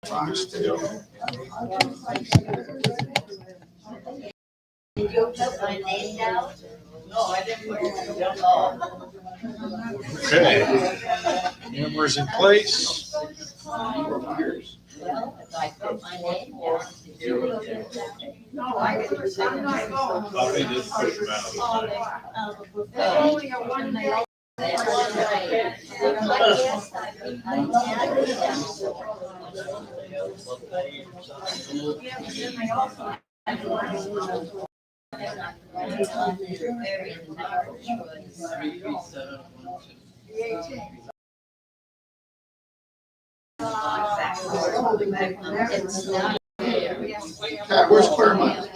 Bronx Tale. Did you put my name down? No, I didn't put your name down. Okay. Cameras in place. Well, if I put my name down, did you look at that? No, I didn't. I'm not going. I'll be just push them out. There's only a one day. That's right. Yes, I Where's Claremont?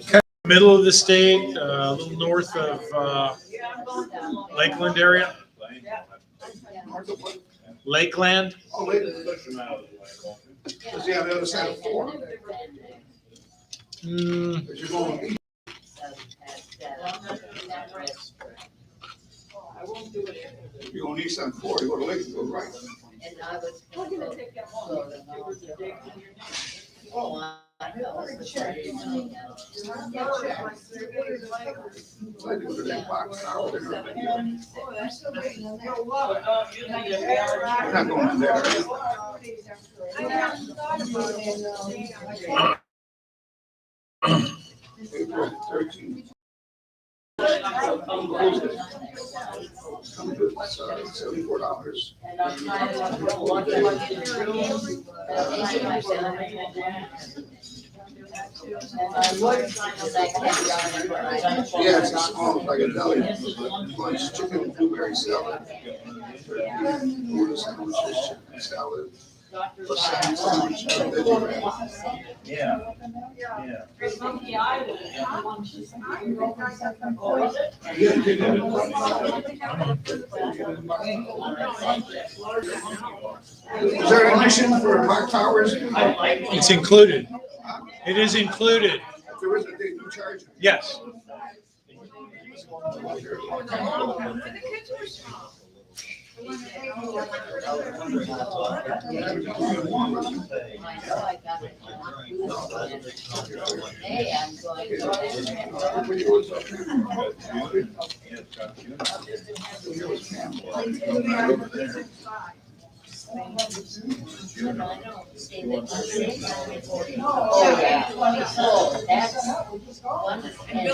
Kind of middle of the state, a little north of Lakeland area. Lakeland. Oh, wait. Is he on the other side of 4? Because you're going east. You're going east on 4, you go to Lake, you go right. And I was going to take that home. Oh, I know. I do to that box now. We're not going to there. April 13th. $74. Yeah, it's small, like a deli. Lunch, chicken, blueberry salad. Turkey, sandwiches, chicken salad. Sandwich, veggie wrap. Yeah. Is there admission for Park Towers? It's included. It is included. If there is a date, you charge. Yes. Hey, I'm going Oh, yeah. So that's one and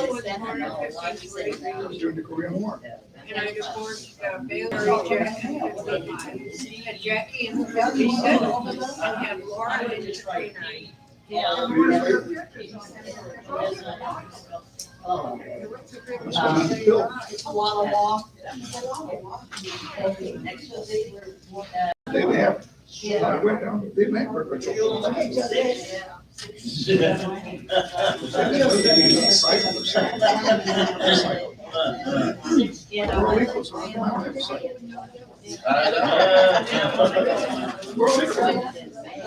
During the Korean War. And I divorced Baylor, Jackie and Lisa, and had Laura and Katrina. They have. I went down, they make for control. Cycle or something. World equals on my website. World equals.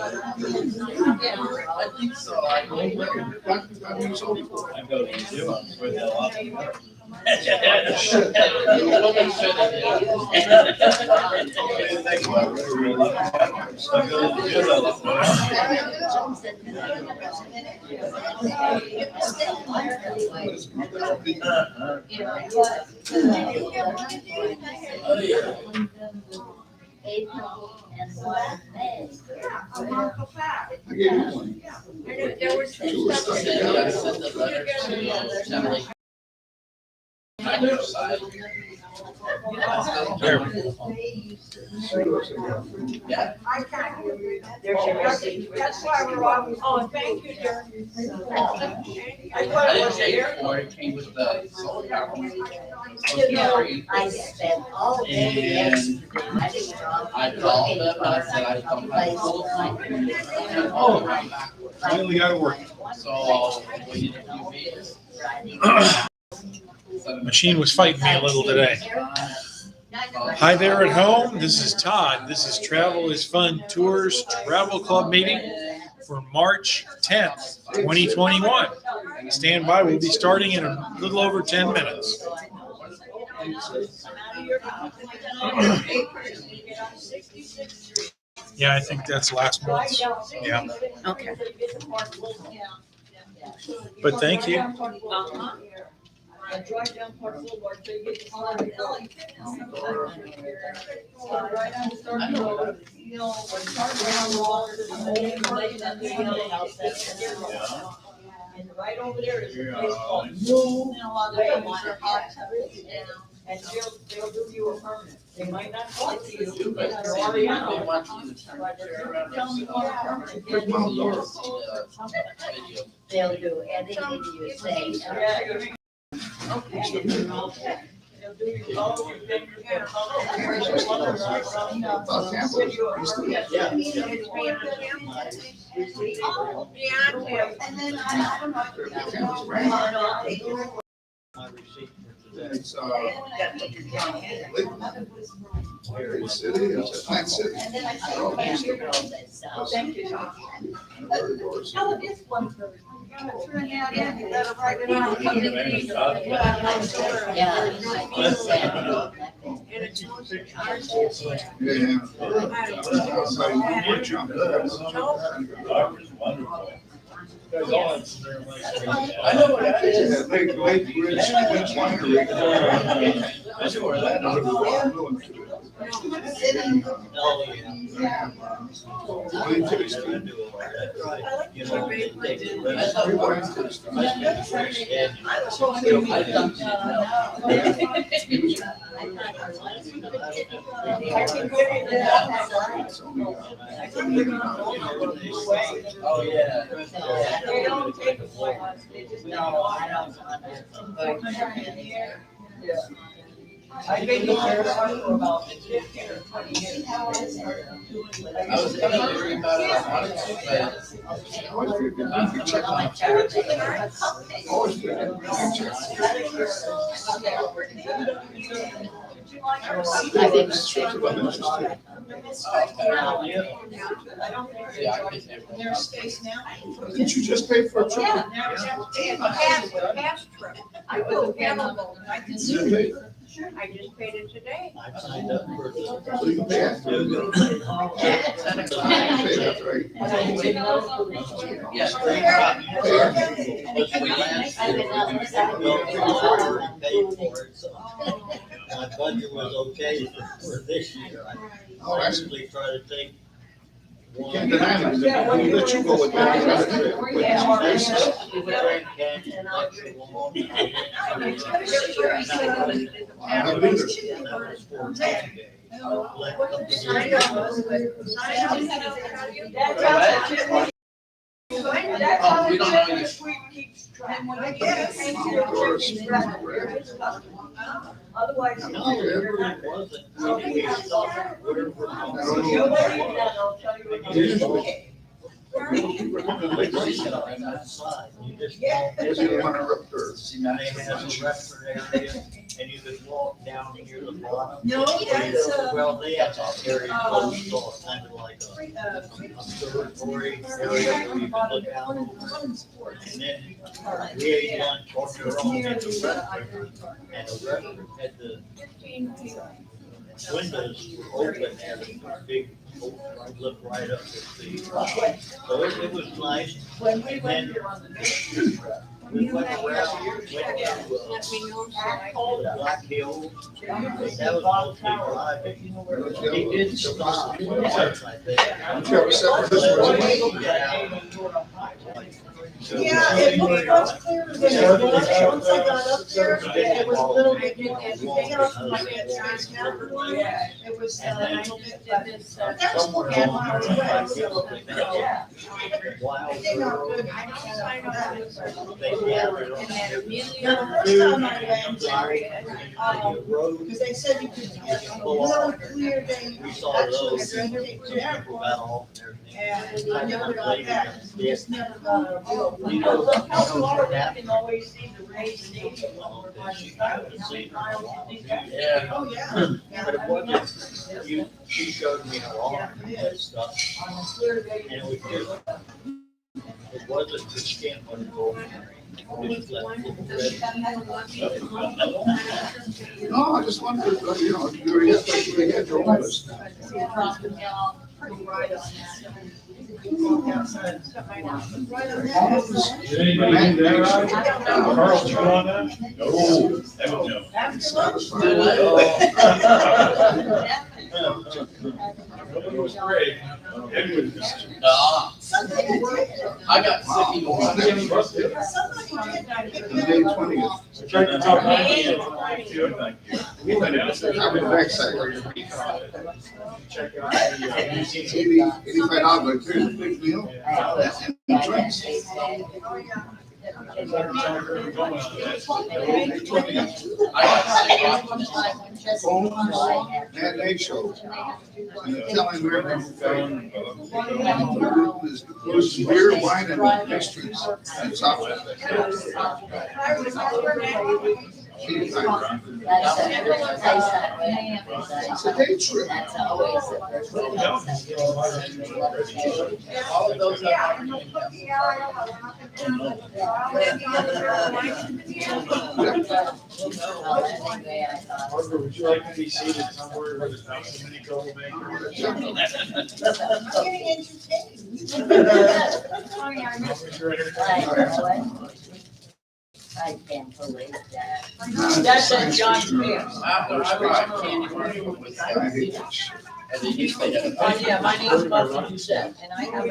I think so. I That means only for. go to New Zealand where they're a lot more. Shit. April and one May. A month of that. I gave you one. And there were two Two were stuck together. I sent the letter to Emily. On your side. Yeah. I can't hear you. That's why we're on. Oh, thank you, dear. I I thought it didn't was take here. it for it, came with the solar power. You know, I spent all day yesterday. I didn't I called them and I said I don't have a full time. Oh, Finally got it working. so waited a few weeks. Machine was fighting me a little today. Hi there at home. This is Todd. This is Travel is Fun Tours Travel Club meeting for March 10th, 2021. Stand by. We'll be starting in a little over 10 minutes. out of your house. You get on 66th Street. Yeah, I think that's last month. Yeah. Okay. But thank you. Uh-huh. I drive down Park Boulevard, so you get to Ghirardelli. Right on the third road, you know, when Park around the wall, there's an old place at the yellow house that's there. And right over there is a place called Moo. And they'll do you a permit. They might not talk to you, but they're already on. But they're telling you on a permit. They'll do, and they give you a say. Yeah. Okay. They'll do your toes, your fingers, their toes. About Tampa, used to be. Tampa's brand. It's, Great city, it's a plant city. Thank you, Tom. Very doors. Yeah. Outside, jump. I know what that is. Yeah, big bridge, beach winery. Oh, yeah. Wine tasting. Free wine tasting. Oh, yeah. They don't take it like us, they just. I've been here for about 15 or 20 years. I was thinking about it, I wanted to, but Always good. You check on it. Always good. I think it's Trips about interesting. yeah, I can say. There's space now. Didn't you just pay for a trip? Past trip. I will gamble. I can You see. paid? I just paid it today. I signed up for the. What do you pay? That's right. Yes. My budget was okay for this year. Oh, I actually, usually try to take you one. can't deny it. We'll let you go with that. I haven't either. That's how We the don't know children you. suite keeps track. Otherwise. No, it wasn't. You'll let me know, I'll tell you when you- You just Yeah. walk You in don't want to rip her. and it has a restaurant area, and you can walk down near the bottom. No, that's, Well, they have a very close door, kind of like a observatory area where you can look out. And then we ate lunch on your own in the restaurant, and the restaurant had the windows were open, and it was big, look right up at the, so it was nice. when we And went then here on the. we went around, went to, Black Hill, that was mostly private. He did stop once, I think. Don't you have a separate reservation? Yeah, it was clear that once I got up there, it was a little bit, everything else was like that size now. It was, I don't think that is, that was Somewhere 4 along miles the away, Black so. Hill, Yeah. Wild They know Girl, good. I know that. they gathered on And there. then the first time I went, The road, because they said you could, on a really clear day, we saw actually, those, I drove it to people got off and everything. and I never got that, just never got a real. You know, Look how you know, Florida that- can always see the race stadium over by Chicago. Yeah. Oh, yeah. But it wasn't, she showed me her arm and stuff, On a clear day. and it was just, it wasn't the skin on the bone. Just left little red. No, I just wondered, you know, you already had your own list. Did anybody do that right? Carl, you on that? No. Nobody was afraid. Everybody was. I got sick even On May 20th. Tried to talk about it. I'll be back Saturday. Check out the, 85 but here's a big meal. And drinks. Matinee show. And they're telling where there's beer, wine, and pastries and chocolate. It's a day trip. all of those Margaret, would you like to be seated somewhere where there's not so many troublemakers? I can't believe that. That's a John Pierce. I and they used to have. Oh, yeah, my name's Buffy Seth, and I have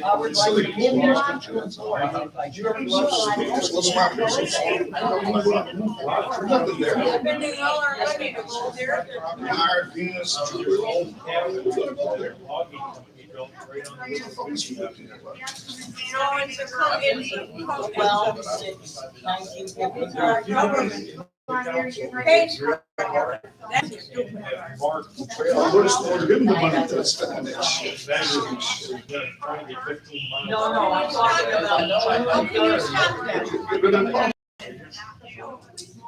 I would like to give you Let's swap this. Nothing there. Higher Venus. well, since 1955. Mark. We're just going to give them the money to spend that shit. No, I'm talking about.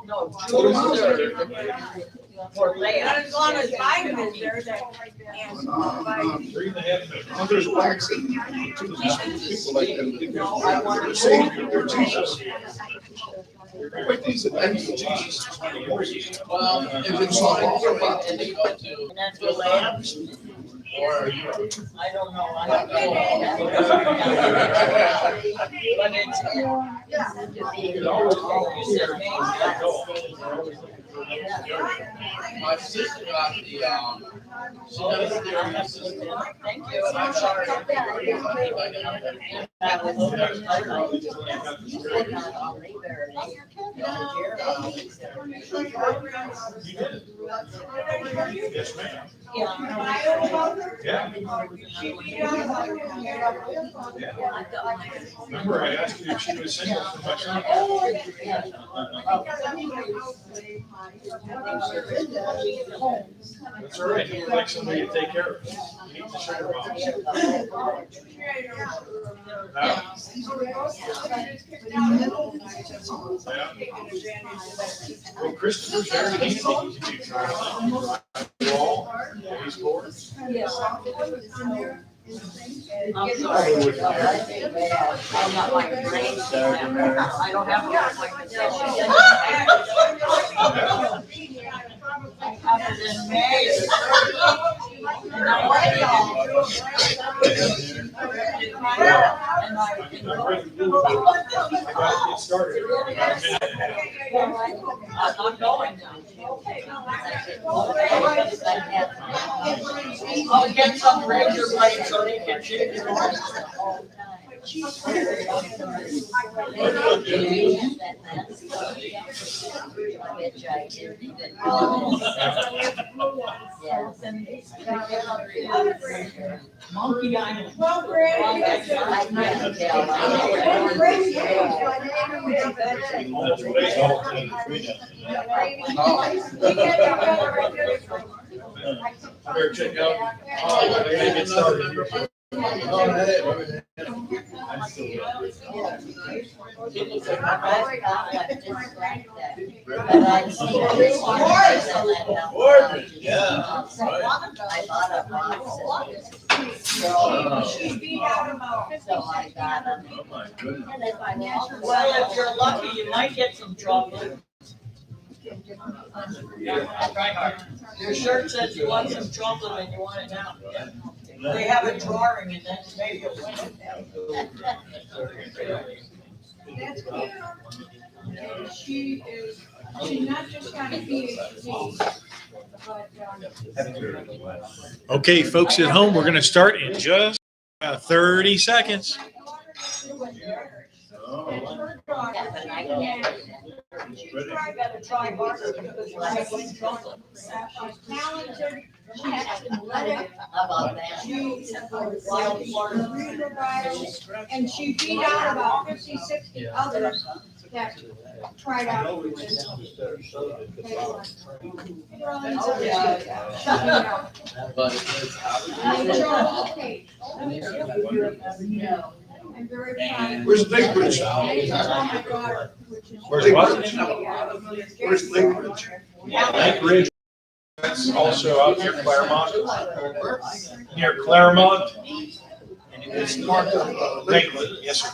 No, for layout. As long as Biden is there, that. There's blacks and people like them. They're Savior, they're Jesus. Wait, these are names of Jesus. Well, if it's all about and they go to. And that's the layout. Or. I don't know. I don't know. But it's. My sister got the, she does their assistant. Thank you. I'm sorry. Yes, ma'am. Yeah. Yeah. Remember, I asked you if she was single for my son? That's all right. You'd like somebody to take care of it. You need to share them Well, Christopher's very easy to do. Wall, baseboard. I'm sorry. I'm not like brain. I don't have my I have it in May. And I Get started. I'm going now. I'll get some razor blades so they can shave your head. Monkey Island. Well, Greg, I can't tell. Better check out. Oh, I gotta get started. Yeah. I bought a box. So I got them. Oh, my goodness. And if I want. Well, if you're lucky, you might get some chocolate. Try hard. Your shirt says you want some chocolate and you want it now. They have a drawing and then maybe you'll win it. That's cute. And she's not just got a PhD, but, Okay, folks at home, we're going to start in just about 30 seconds. I gotta try harder because you have some chocolate. talented. How about that? She's wild and she beat out about 50, 60 others that tried out. I'm very proud. Where's Lake Ridge? Where's what? Where's Lake Ridge? Lake Ridge. That's also out near Claremont. Near Claremont. It's marked up, Lakewood, yes, sir.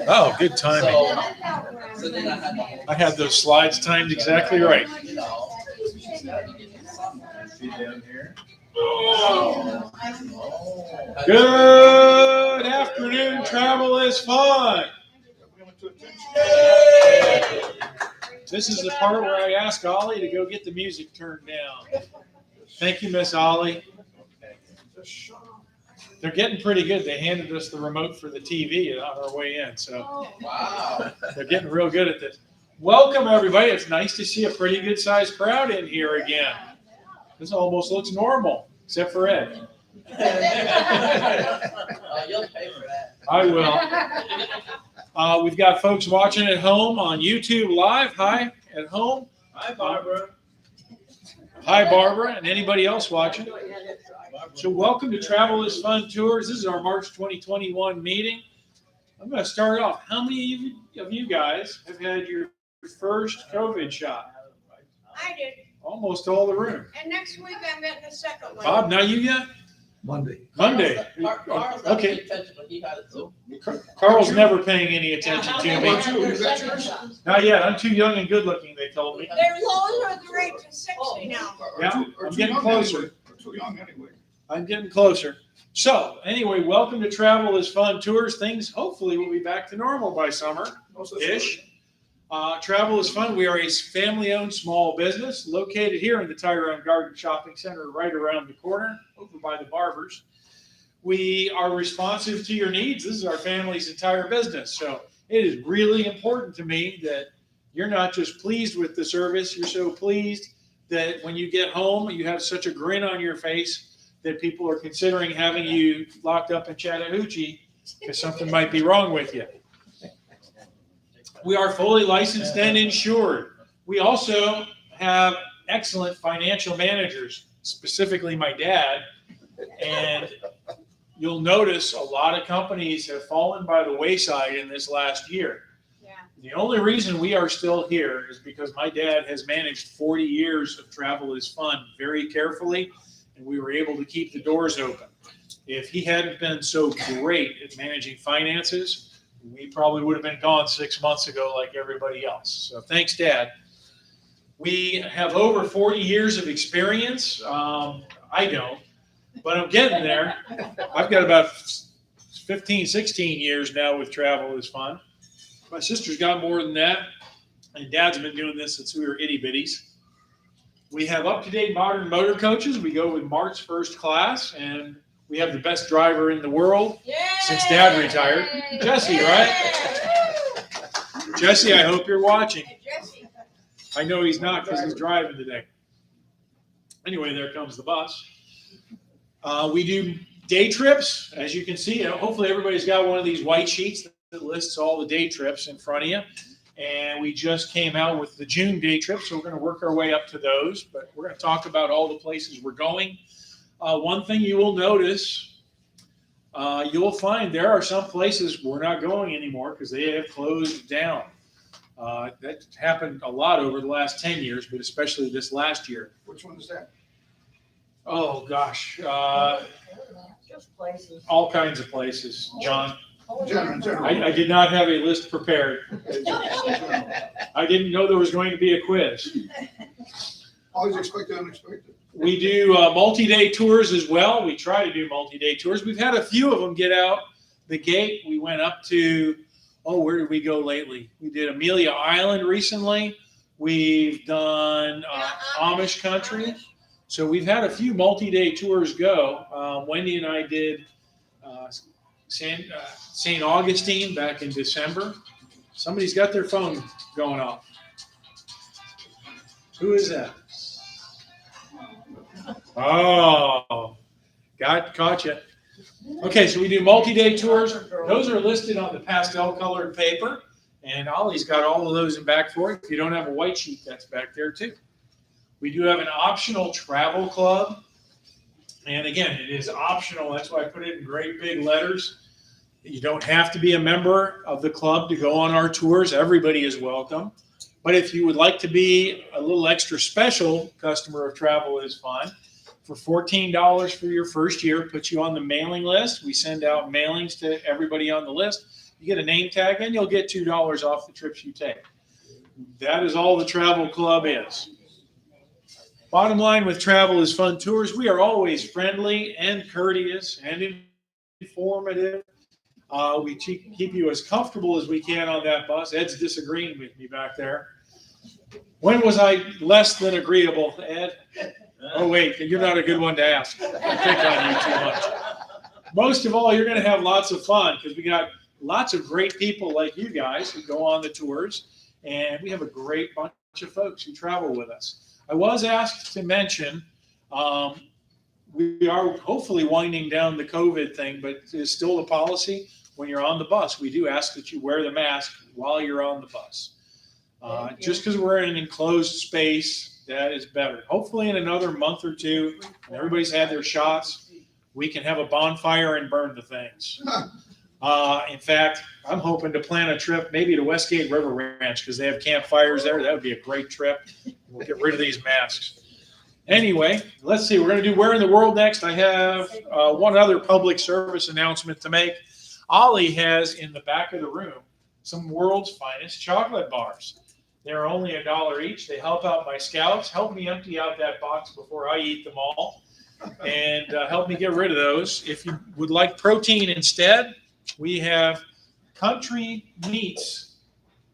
Oh, good timing. I had those slides timed exactly right. Good afternoon, travel is fun. This is the part where I ask Ollie to go get the music turned down. Thank you, Miss Ollie. They're getting pretty good. They handed us the remote for the TV on our way in, so Wow. they're getting real good at this. Welcome, everybody. It's nice to see a pretty good-sized crowd in here again. This almost looks normal, except for Ed. You'll pay for that. I will. We've got folks watching at home on YouTube Live. Hi, at home. Hi, Barbara. Hi, Barbara, and anybody else watching. So welcome to Travel is Fun Tours. This is our March 2021 meeting. I'm going to start off. How many of you guys have had your first COVID shot? I did, Almost all the room. and next week I'm getting the second one. Bob, now you yet? Monday. Monday. Carl's not Okay. paying attention, but he had it too. Carl's never paying any attention to How me. about you? You got yours? Not yet. I'm too young and good looking, they told me. They're lowering the rate to 60 now. Yeah, I'm getting closer. Too young anyway. I'm getting closer. So anyway, welcome to Travel is Fun Tours. Things hopefully will be back to normal by summer-ish. Travel is Fun. We are a family-owned small business located here in the Tyrone Garden Shopping Center right around the corner over by the barbers. We are responsive to your needs. This is our family's entire business. So it is really important to me that you're not just pleased with the service. You're so pleased that when you get home, you have such a grin on your face that people are considering having you locked up in Chattahoochee because something might be wrong with you. We are fully licensed and insured. We also have excellent financial managers, specifically my dad. And you'll notice a lot of companies have fallen by the wayside in this last year. Yeah. The only reason we are still here is because my dad has managed 40 years of Travel is Fun very carefully, and we were able to keep the doors open. If he hadn't been so great at managing finances, we probably would have been gone 6 months ago like everybody else. So thanks, Dad. We have over 40 years of experience. I don't, but I'm getting there. I've got about 15, 16 years now with Travel is Fun. My sister's got more than that, and Dad's been doing this since we were itty bitties. We have up-to-date modern motor coaches. We go with Mark's first class, and we have the best driver in the world since Dad retired. Jesse, right? Jesse, I hope you're watching. I know he's not because he's driving today. Anyway, there comes the bus. We do day trips, as you can see. Hopefully everybody's got one of these white sheets that lists all the day trips in front of you. And we just came out with the June day trip, so we're going to work our way up to those. But we're going to talk about all the places we're going. One thing you will notice, you'll find there are some places we're not going anymore because they have closed down. That happened a lot over the last 10 years, but especially this last year. Which one is that? Oh, gosh. Just places. All kinds of places, John. General. I did not have a list prepared. I didn't know there was going to be a quiz. Always expect the unexpected. We do multi-day tours as well. We try to do multi-day tours. We've had a few of them get out the gate. We went up to, where did we go lately? We did Amelia Island recently. We've done Amish country. So we've had a few multi-day tours go. Wendy and I did St. Augustine back in December. Somebody's got their phone going off. Who is that? Oh, caught you. Okay, so we do multi-day tours. Those are listed on the pastel colored paper, and Ollie's got all of those in back for it. If you don't have a white sheet, that's back there too. We do have an optional travel club, and again, it is optional. That's why I put it in great big letters. You don't have to be a member of the club to go on our tours. Everybody is welcome. But if you would like to be a little extra special customer of Travel is Fun, for $14 for your first year, put you on the mailing list. We send out mailings to everybody on the list. You get a name tag, and you'll get $2 off the trips you take. That is all the Travel Club is. Bottom line with Travel is Fun Tours, we are always friendly and courteous and informative. We keep you as comfortable as we can on that bus. Ed's disagreeing with me back there. When was I less than agreeable, Ed? Oh, wait, you're not a good one to ask. I pick on you too much. Most of all, you're going to have lots of fun because we got lots of great people like you guys who go on the tours, and we have a great bunch of folks who travel with us. I was asked to mention we are hopefully winding down the COVID thing, but it's still the policy. When you're on the bus, we do ask that you wear the mask while you're on the bus. Just because we're in an enclosed space, that is better. Hopefully in another month or two, when everybody's had their shots, we can have a bonfire and burn the things. In fact, I'm hoping to plan a trip maybe to Westgate River Ranch because they have campfires there. That would be a great trip. We'll get rid of these masks. Anyway, let's see. We're going to do Where in the World next. I have one other public service announcement to make. Ollie has in the back of the room some world's finest chocolate bars. They're only $1 each. They help out my scouts. Help me empty out that box before I eat them all. And help me get rid of those. If you would like protein instead, we have Country Meats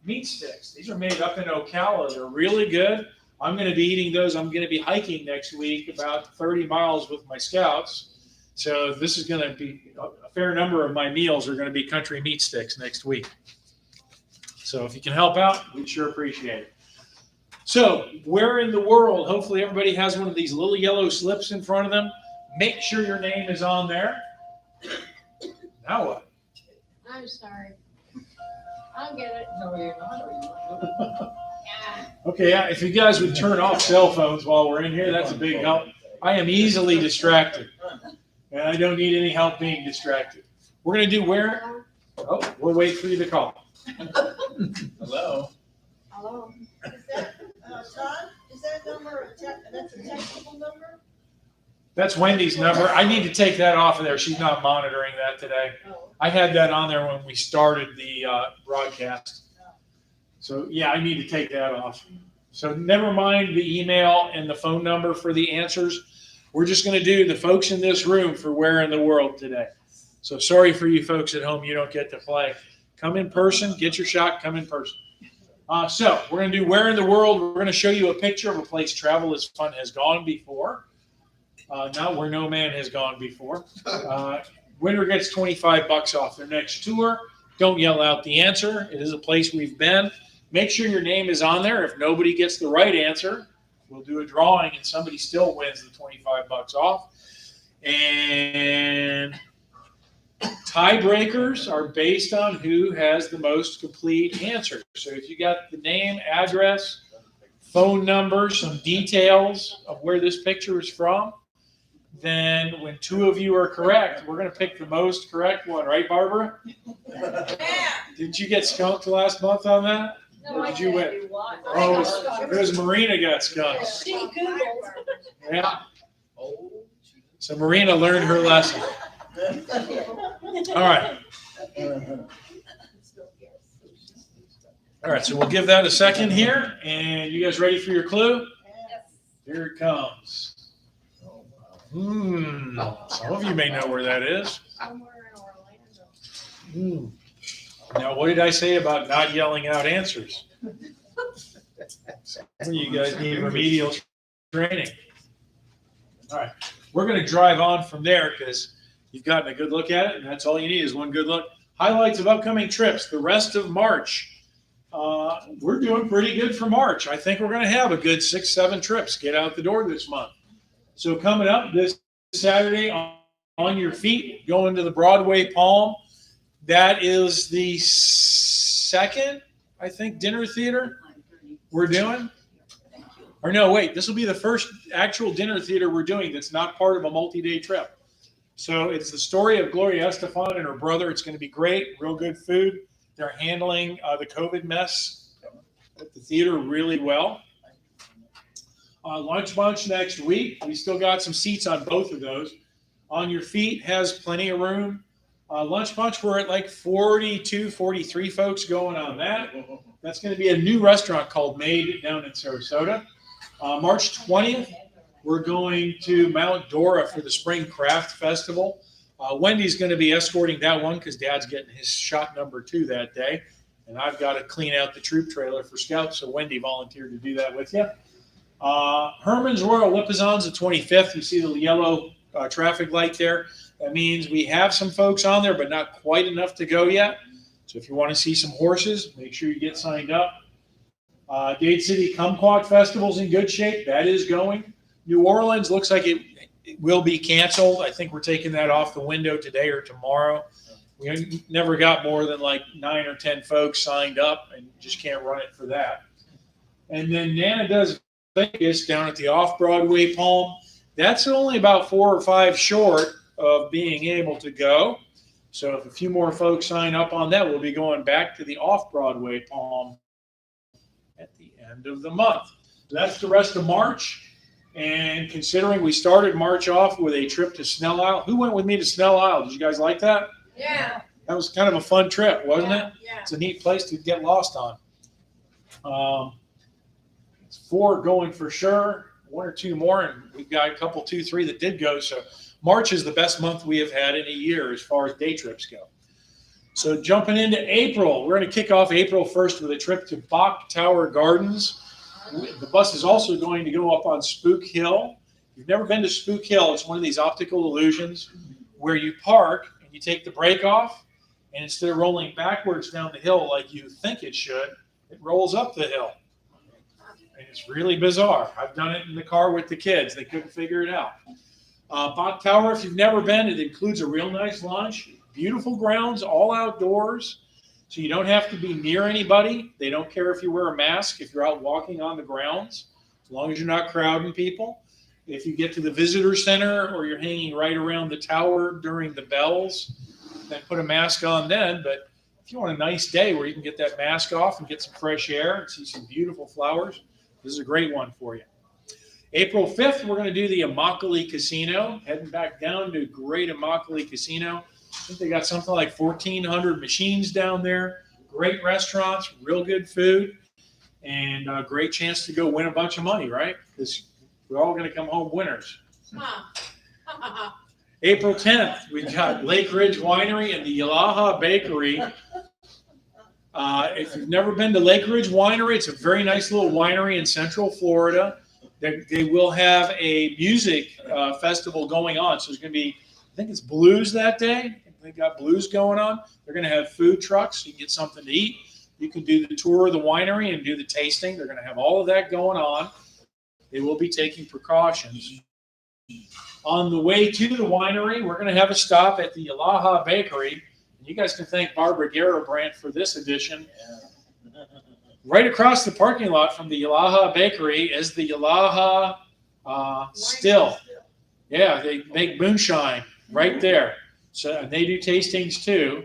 meat sticks. These are made up in Ocala. They're really good. I'm going to be eating those. I'm going to be hiking next week about 30 miles with my scouts. So this is going to be a fair number of my meals are going to be country meat sticks next week. So if you can help out, we'd sure appreciate it. So where in the world, hopefully everybody has one of these little yellow slips in front of them. Make sure your name is on there. Now what? I'm sorry. I'll get it. No, you're not. Okay, if you guys would turn off cell phones while we're in here, that's a big help. I am easily distracted, and I don't need any help being distracted. We're going to do where? Oh, we'll wait for you to call. Hello. Hello. Is that, Todd, is that number, that's a technical number? That's Wendy's number. I need to take that off of there. She's not monitoring that today. Oh. I had that on there when we started the broadcast. So, yeah, I need to take that off. So never mind the email and the phone number for the answers. We're just going to do the folks in this room for Where in the World today. So sorry for you folks at home, you don't get to play. Come in person, get your shot, come in person. So we're going to do Where in the World. We're going to show you a picture of a place Travel is Fun has gone before. Not where no man has gone before. Winner gets $25 off their next tour. Don't yell out the answer. It is a place we've been. Make sure your name is on there. If nobody gets the right answer, we'll do a drawing and somebody still wins the $25 off. And Tiebreakers are based on who has the most complete answers. So if you got the name, address, phone number, some details of where this picture is from, then when two of you are correct, we're going to pick the most correct one, right, Barbara? Yeah. Did you get skunked last month on that? No, Or I did you win? do what? Oh, it was Marina got skunked. She Googled. Yeah. So Marina learned her lesson. All right. All right, so we'll give that a second here. And you guys ready for your clue? Here it comes. Some of you may know where that is. Somewhere in Orlando. Now, what did I say about not yelling out answers? Some of you guys need remedial training. All right, we're going to drive on from there because you've gotten a good look at it, and that's all you need is one good look. Highlights of upcoming trips, the rest of March. We're doing pretty good for March. I think we're going to have a good 6-7 trips get out the door this month. So coming up this Saturday on your feet, going to the Broadway Palm. That is the second, I think, dinner theater we're doing. Or no, wait, this will be the first actual dinner theater we're doing that's not part of a multi-day trip. So it's the story of Gloria Estefan and her brother. It's going to be great, real good food. They're handling the COVID mess at the theater really well. Lunch Bunch next week. We still got some seats on both of those. On Your Feet has plenty of room. Lunch Bunch, we're at like 42, 43 folks going on that. That's going to be a new restaurant called Made down in Sarasota. March 20th, we're going to Mount Dora for the Spring Craft Festival. Wendy's going to be escorting that one because Dad's getting his shot number 2 that day. And I've got to clean out the troop trailer for Scouts, so Wendy volunteered to do that with you. Herman's Royal Lipizzan's the 25th. You see the yellow traffic light there. That means we have some folks on there, but not quite enough to go yet. So if you want to see some horses, make sure you get signed up. Dade City Kumquat Festival's in good shape. That is going. New Orleans looks like it will be canceled. I think we're taking that off the window today or tomorrow. We never got more than like 9 or 10 folks signed up and just can't run it for that. And then Nana does Vegas down at the Off-Broadway Palm. That's only about 4 or 5 short of being able to go. So if a few more folks sign up on that, we'll be going back to the Off-Broadway Palm at the end of the month. So that's the rest of March. And considering we started March off with a trip to Snell Isle. Who went with me to Snell Isle? Did you guys like that? Yeah. That was kind of a fun trip, wasn't it? Yeah. It's a neat place to get lost on. It's 4 going for sure, 1 or 2 more, and we've got a couple, 2, 3 that did go. So March is the best month we have had in a year as far as day trips go. So jumping into April, we're going to kick off April 1st with a trip to Bach Tower Gardens. The bus is also going to go up on Spook Hill. If you've never been to Spook Hill, it's one of these optical illusions where you park and you take the brake off, and instead of rolling backwards down the hill like you think it should, it rolls up the hill. And it's really bizarre. I've done it in the car with the kids. They couldn't figure it out. Bach Tower, if you've never been, it includes a real nice lunch, beautiful grounds, all outdoors. So you don't have to be near anybody. They don't care if you wear a mask if you're out walking on the grounds, as long as you're not crowding people. If you get to the visitor center or you're hanging right around the tower during the bells, then put a mask on then. But if you want a nice day where you can get that mask off and get some fresh air and see some beautiful flowers, this is a great one for you. April 5th, we're going to do the Immokalee Casino, heading back down to Great Immokalee Casino. I think they got something like 1,400 machines down there. Great restaurants, real good food, and a great chance to go win a bunch of money, right? Because we're all going to come home winners. April 10th, we've got Lake Ridge Winery and the Yalaha Bakery. If you've never been to Lake Ridge Winery, it's a very nice little winery in Central Florida. They will have a music festival going on. So there's going to be, I think it's blues that day. They got blues going on. They're going to have food trucks. So you can get something to eat. You can do the tour of the winery and do the tasting. They're going to have all of that going on. They will be taking precautions. On the way to the winery, we're going to have a stop at the Yalaha Bakery. You guys can thank Barbara Garabrandt for this edition. Right across the parking lot from the Yalaha Bakery is the Yalaha Still. Yeah, they make moonshine right there. So and they do tastings too.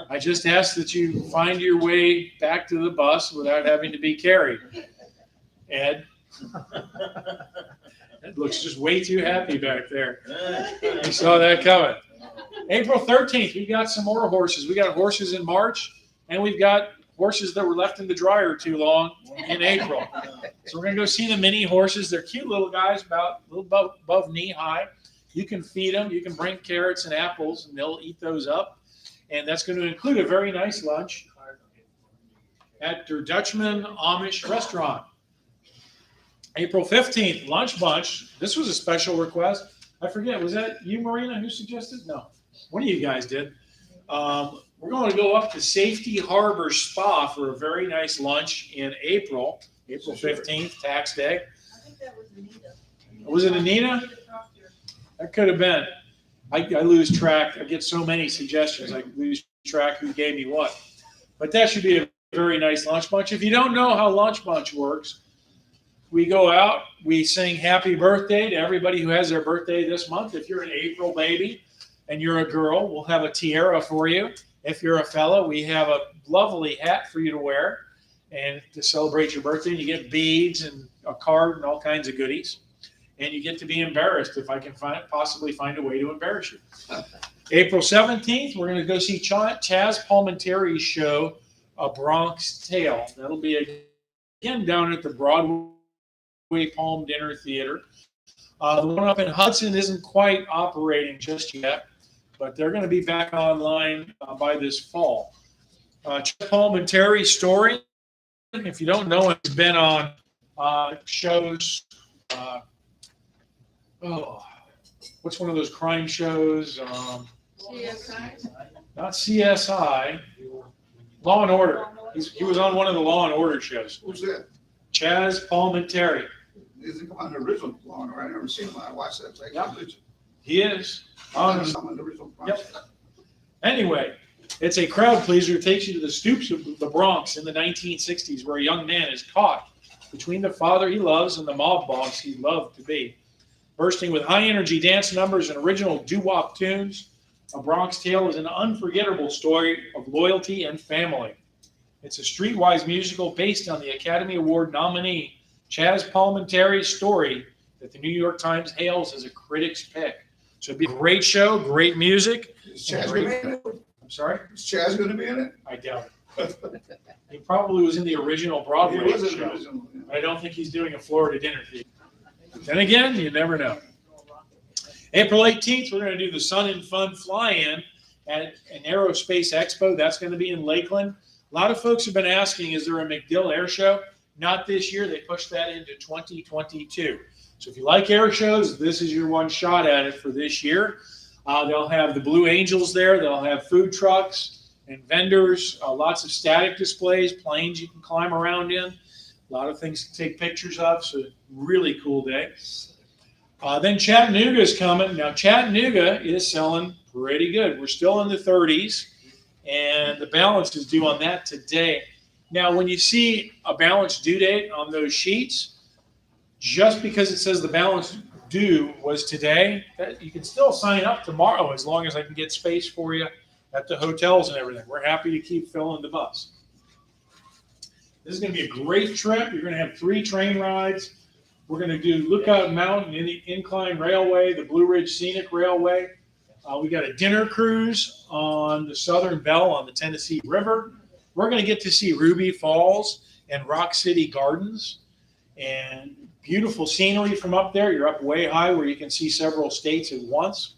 I just ask that you find your way back to the bus without having to be carried. Ed? Ed looks just way too happy back there. You saw that coming. April 13th, we've got some more horses. We got horses in March, and we've got horses that were left in the dryer too long in April. So we're going to go see the mini horses. They're cute little guys, about a little above knee high. You can feed them. You can bring carrots and apples, and they'll eat those up. And that's going to include a very nice lunch at Der Dutchman Amish Restaurant. April 15th, Lunch Bunch. This was a special request. I forget, was that you, Marina, who suggested? No, one of you guys did. We're going to go up to Safety Harbor Spa for a very nice lunch in April 15th, tax day. I think that was Anita. Was it Anita? That could have been. I lose track. I get so many suggestions. I lose track who gave me what. But that should be a very nice lunch bunch. If you don't know how lunch bunch works, we go out, we sing happy birthday to everybody who has their birthday this month. If you're an April baby and you're a girl, we'll have a tiara for you. If you're a fella, we have a lovely hat for you to wear and to celebrate your birthday. You get beads and a card and all kinds of goodies. And you get to be embarrassed if I can possibly find a way to embarrass you. April 17th, we're going to go see Chaz Palminteri's show, A Bronx Tale. That'll be again down at the Broadway Palm Dinner Theater. The one up in Hudson isn't quite operating just yet, but they're going to be back online by this fall. Chaz Palminteri's story, if you don't know, it's been on shows. What's one of those crime shows? CSI? Not CSI. Law and Order. He was on one of the Law and Order shows. Who's that? Chaz Palminteri. Is it on the original Law and Order? I never seen him. I watched that. Like, Yep. He is. some of the original. Yep. Anyway, it's a crowd pleaser. It takes you to the stoops of the Bronx in the 1960s, where a young man is caught between the father he loves and the mob boss he loved to be. Bursting with high-energy dance numbers and original doo-wop tunes, A Bronx Tale is an unforgettable story of loyalty and family. It's a streetwise musical based on the Academy Award nominee Chaz Palminteri's story that the New York Times hails as a critic's pick. So it'd be a great show, great music. Is Chaz going to be in it? I'm sorry? Is Chaz going to be in it? I doubt it. He probably was in the original Broadway He was in show. the original. Yeah. I don't think he's doing a Florida dinner theater. Then again, you never know. April 18th, we're going to do the Sun and Fun Fly-In at an Aerospace Expo. That's going to be in Lakeland. A lot of folks have been asking, is there a MacDill Air Show? Not this year. They pushed that into 2022. So if you like air shows, this is your one shot at it for this year. They'll have the Blue Angels there. They'll have food trucks and vendors, lots of static displays, planes you can climb around in. A lot of things to take pictures of, so really cool day. Then Chattanooga is coming. Now, Chattanooga is selling pretty good. We're still in the 30s, and the balance is due on that today. Now, when you see a balance due date on those sheets, just because it says the balance due was today, you can still sign up tomorrow as long as I can get space for you at the hotels and everything. We're happy to keep filling the bus. This is going to be a great trip. You're going to have 3 train rides. We're going to do Lookout Mountain, Incline Railway, the Blue Ridge Scenic Railway. We got a dinner cruise on the Southern Belle on the Tennessee River. We're going to get to see Ruby Falls and Rock City Gardens and beautiful scenery from up there. You're up way high where you can see several states at once.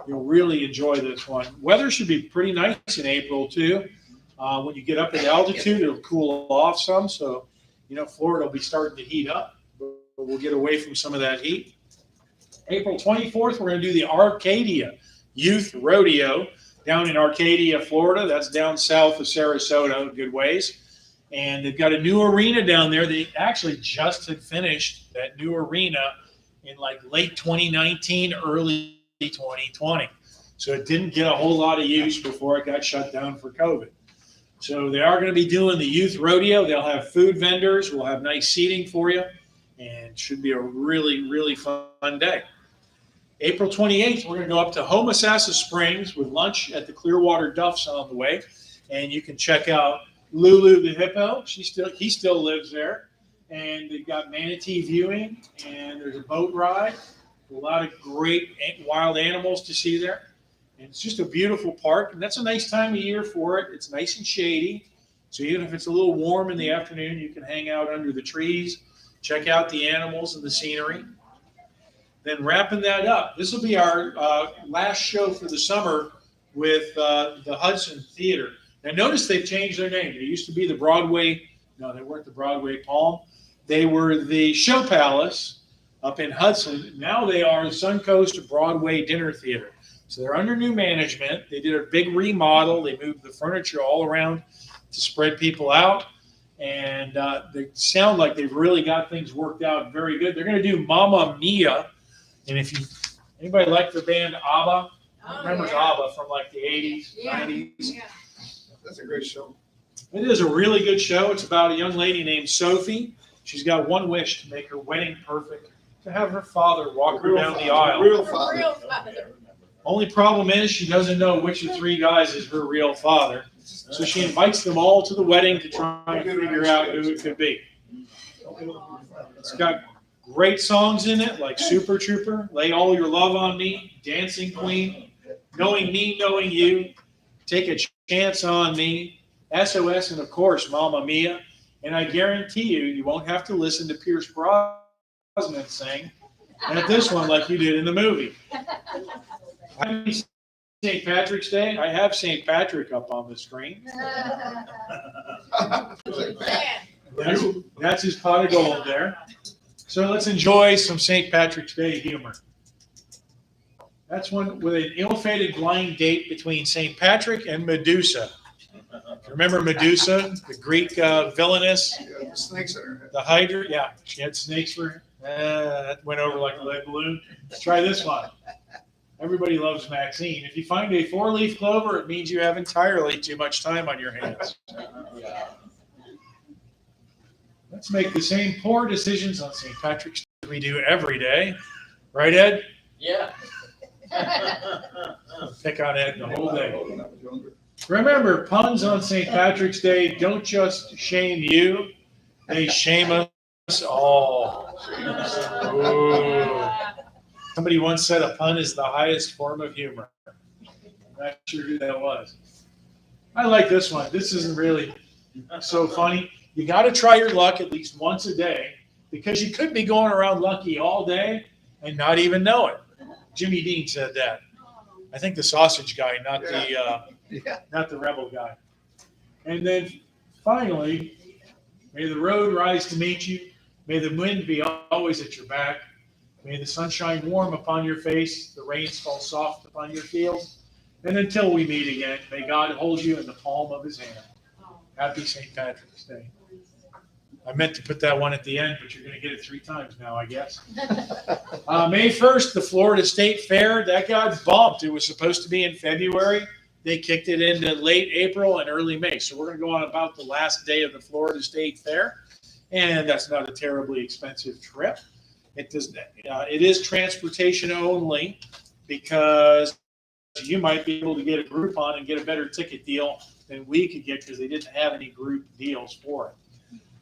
You'll really enjoy this one. Weather should be pretty nice in April too. When you get up at altitude, it'll cool off some. So, Florida will be starting to heat up. But we'll get away from some of that heat. April 24th, we're going to do the Arcadia Youth Rodeo down in Arcadia, Florida. That's down south of Sarasota, a good ways. And they've got a new arena down there. They actually just had finished that new arena in like late 2019, early 2020. So it didn't get a whole lot of use before it got shut down for COVID. So they are going to be doing the youth rodeo. They'll have food vendors. We'll have nice seating for you, and should be a really, really fun day. April 28th, we're going to go up to Homosassa Springs with lunch at the Clearwater Duffs on the way, and you can check out Lulu the hippo. He still lives there, and they've got manatee viewing, and there's a boat ride. A lot of great wild animals to see there. And it's just a beautiful park, and that's a nice time of year for it. It's nice and shady, so even if it's a little warm in the afternoon, you can hang out under the trees, check out the animals and the scenery. Then wrapping that up, this will be our last show for the summer with the Hudson Theater. Now notice they've changed their name. They used to be the Broadway, no, they weren't the Broadway Palm. They were the Show Palace up in Hudson. Now they are the Suncoast Broadway Dinner Theater. So they're under new management. They did a big remodel. They moved the furniture all around to spread people out. And they sound like they've really got things worked out very good. They're going to do Mamma Mia. And if anybody like the band ABBA, remembers ABBA from like the 80s, 90s? Yeah. That's a great show. It is a really good show. It's about a young lady named Sophie. She's got one wish to make her wedding perfect, to have her father walk her down the aisle. Real father. Real father. Only problem is she doesn't know which of three guys is her real father. So she invites them all to the wedding to try and figure out who it could be. It's got great songs in it, like Super Trooper, Lay All Your Love on Me, Dancing Queen, Knowing Me, Knowing You, Take a Chance on Me, SOS, and of course, Mamma Mia. And I guarantee you won't have to listen to Pierce Brosnan sing at this one like you did in the movie. St. Patrick's Day. I have St. Patrick up on the screen. That's his pot of gold there. So let's enjoy some St. Patrick's Day humor. That's one with an ill-fated blind date between St. Patrick and Medusa. Remember Medusa, the Greek villainess? Yeah, the snakes in her head. The Hydra? Yeah, she had snakes for her. That went over like a lead balloon. Let's try this one. Everybody loves Maxine. If you find a four-leaf clover, it means you have entirely too much time on your hands. Let's make the same poor decisions on St. Patrick's Day we do every day. Right, Ed? Yeah. Pick on Ed the whole day. Remember, puns on St. Patrick's Day don't just shame you, they shame us all. Ooh. Somebody once said a pun is the highest form of humor. I'm not sure who that was. I like this one. This isn't really so funny. You got to try your luck at least once a day, because you could be going around lucky all day and not even know it. Jimmy Dean said that. I think the sausage guy, not the rebel guy. And then finally, may the road rise to meet you. May the wind be always at your back. May the sun shine warm upon your face, the rains fall soft upon your fields. And until we meet again, may God hold you in the palm of his hand. Happy St. Patrick's Day. I meant to put that one at the end, but you're going to get it 3 times now, I guess. May 1st, the Florida State Fair, that got bumped. It was supposed to be in February. They kicked it into late April and early May. So we're going to go on about the last day of the Florida State Fair. And that's not a terribly expensive trip. It is transportation only, because you might be able to get a Groupon and get a better ticket deal than we could get, because they didn't have any group deals for it.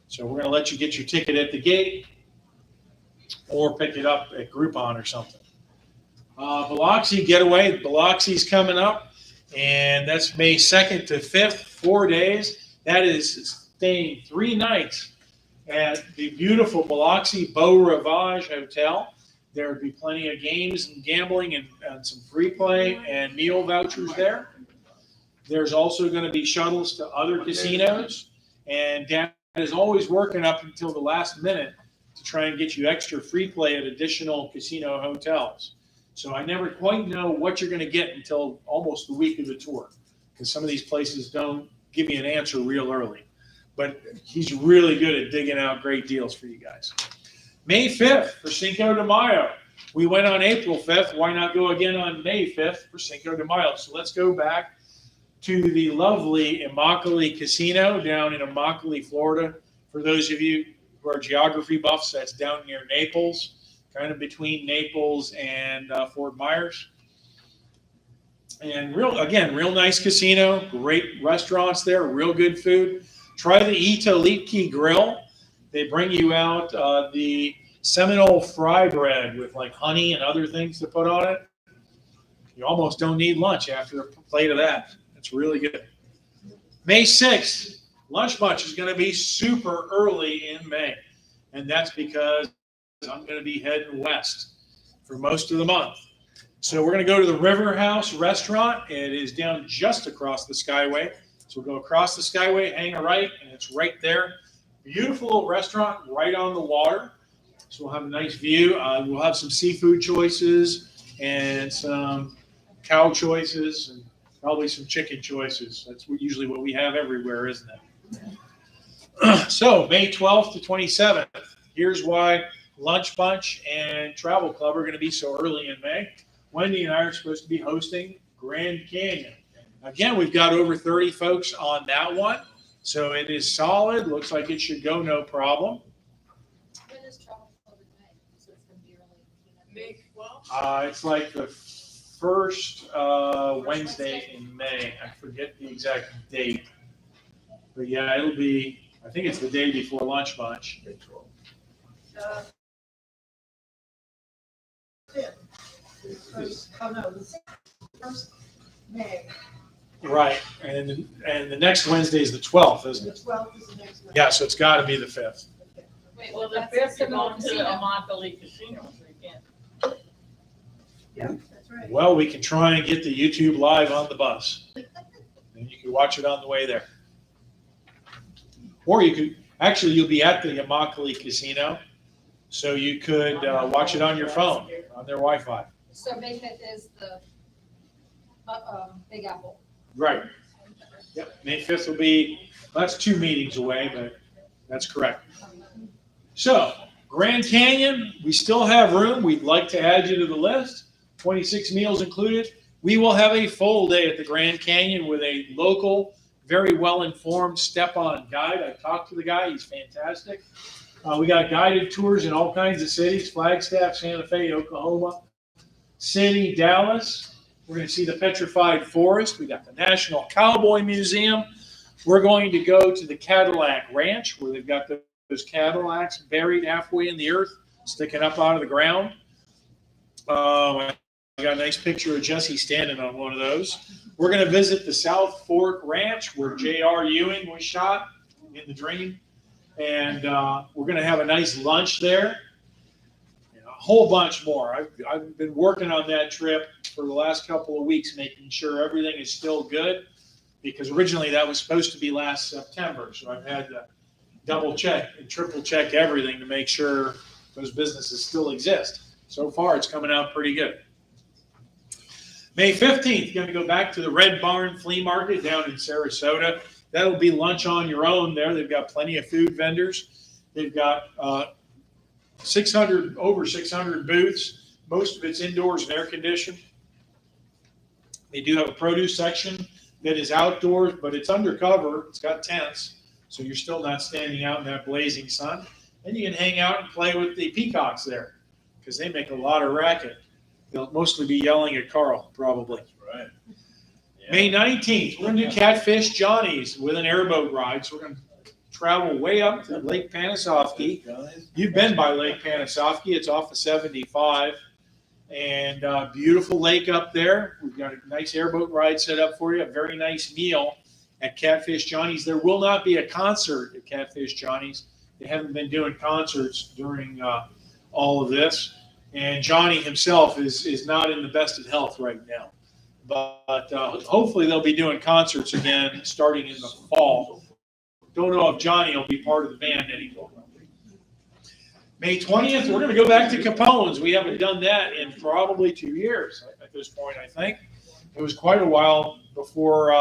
So we're going to let you get your ticket at the gate or pick it up at Groupon or something. Biloxi Getaway. Biloxi's coming up, and that's May 2nd to 5th, 4 days. That is staying 3 nights at the beautiful Biloxi Beau Rivage Hotel. There would be plenty of games and gambling and some free play and meal vouchers there. There's also going to be shuttles to other casinos, and Dad is always working up until the last minute to try and get you extra free play at additional casino hotels. So I never quite know what you're going to get until almost the week of the tour, because some of these places don't give you an answer real early. But he's really good at digging out great deals for you guys. May 5th for Cinco de Mayo. We went on April 5th. Why not go again on May 5th for Cinco de Mayo? So let's go back to the lovely Immokalee Casino down in Immokalee, Florida. For those of you who are geography buffs, that's down near Naples, kind of between Naples and Fort Myers. And real nice casino, great restaurants there, real good food. Try the Italiki Grill. They bring you out the Seminole fry bread with like honey and other things to put on it. You almost don't need lunch after a plate of that. It's really good. May 6th, Lunch Bunch is going to be super early in May. And that's because I'm going to be heading west for most of the month. So we're going to go to the River House restaurant. It is down just across the Skyway. So we'll go across the Skyway, hang a right, and it's right there. Beautiful little restaurant right on the water. So we'll have a nice view. We'll have some seafood choices and some cow choices and probably some chicken choices. That's usually what we have everywhere, isn't it? So May 12th to 27th. Here's why Lunch Bunch and Travel Club are going to be so early in May. Wendy and I are supposed to be hosting Grand Canyon. Again, we've got over 30 folks on that one. So it is solid. Looks like it should go no problem. When is Travel Club in May? So it's gonna be early. May 12th? It's like the first Wednesday in May. I forget the exact date. But yeah, it'll be, I think it's the day before Lunch Bunch. Uh, 5th. Oh, no, the 1st May. Right. And the next Wednesday is the 12th, isn't The it? 12th is the next May. Yeah, so it's got to be the 5th. Wait, Well, the that's 5th, you're Seminole going to the Casino. Immokalee Casino, so you can't. Yeah, that's right. Well, we can try and get the YouTube live on the bus. And you can watch it on the way there. Or you could, actually, you'll be at the Immokalee Casino, so you could watch it on your phone, on their Wi-Fi. So May 5th is the Big Apple. Right. Yep, May 5th will be, that's 2 meetings away, but that's correct. So, Grand Canyon, we still have room. We'd like to add you to the list. 26 meals included. We will have a full day at the Grand Canyon with a local, very well-informed step-on guide. I talked to the guy. He's fantastic. We got guided tours in all kinds of cities: Flagstaff, Santa Fe, Oklahoma City, Dallas. We're going to see the Petrified Forest. We got the National Cowboy Museum. We're going to go to the Cadillac Ranch, where they've got those Cadillacs buried halfway in the earth, sticking up out of the ground. I got a nice picture of Jesse standing on one of those. We're going to visit the South Fork Ranch, where J.R. Ewing was shot in The Dream. And we're going to have a nice lunch there. And a whole bunch more. I've been working on that trip for the last couple of weeks, making sure everything is still good, because originally that was supposed to be last September. So I've had to double check and triple check everything to make sure those businesses still exist. So far, it's coming out pretty good. May 15th, going to go back to the Red Barn Flea Market down in Sarasota. That'll be lunch on your own there. They've got plenty of food vendors. They've got over 600 booths. Most of it's indoors and air conditioned. They do have a produce section that is outdoors, but it's undercover. It's got tents, so you're still not standing out in that blazing sun. And you can hang out and play with the peacocks there, because they make a lot of racket. They'll mostly be yelling at Carl, probably. Right. May 19th, we're going to do Catfish Johnny's with an airboat ride. So we're going to travel way up to Lake Panasoffkee. You've been by Lake Panasoffkee. It's off of 75. And beautiful lake up there. We've got a nice airboat ride set up for you. A very nice meal at Catfish Johnny's. There will not be a concert at Catfish Johnny's. They haven't been doing concerts during all of this. And Johnny himself is not in the best of health right now. But hopefully they'll be doing concerts again starting in the fall. Don't know if Johnny will be part of the band anymore. May 20th, we're going to go back to Capone's. We haven't done that in probably 2 years at this point, I think. It was quite a while before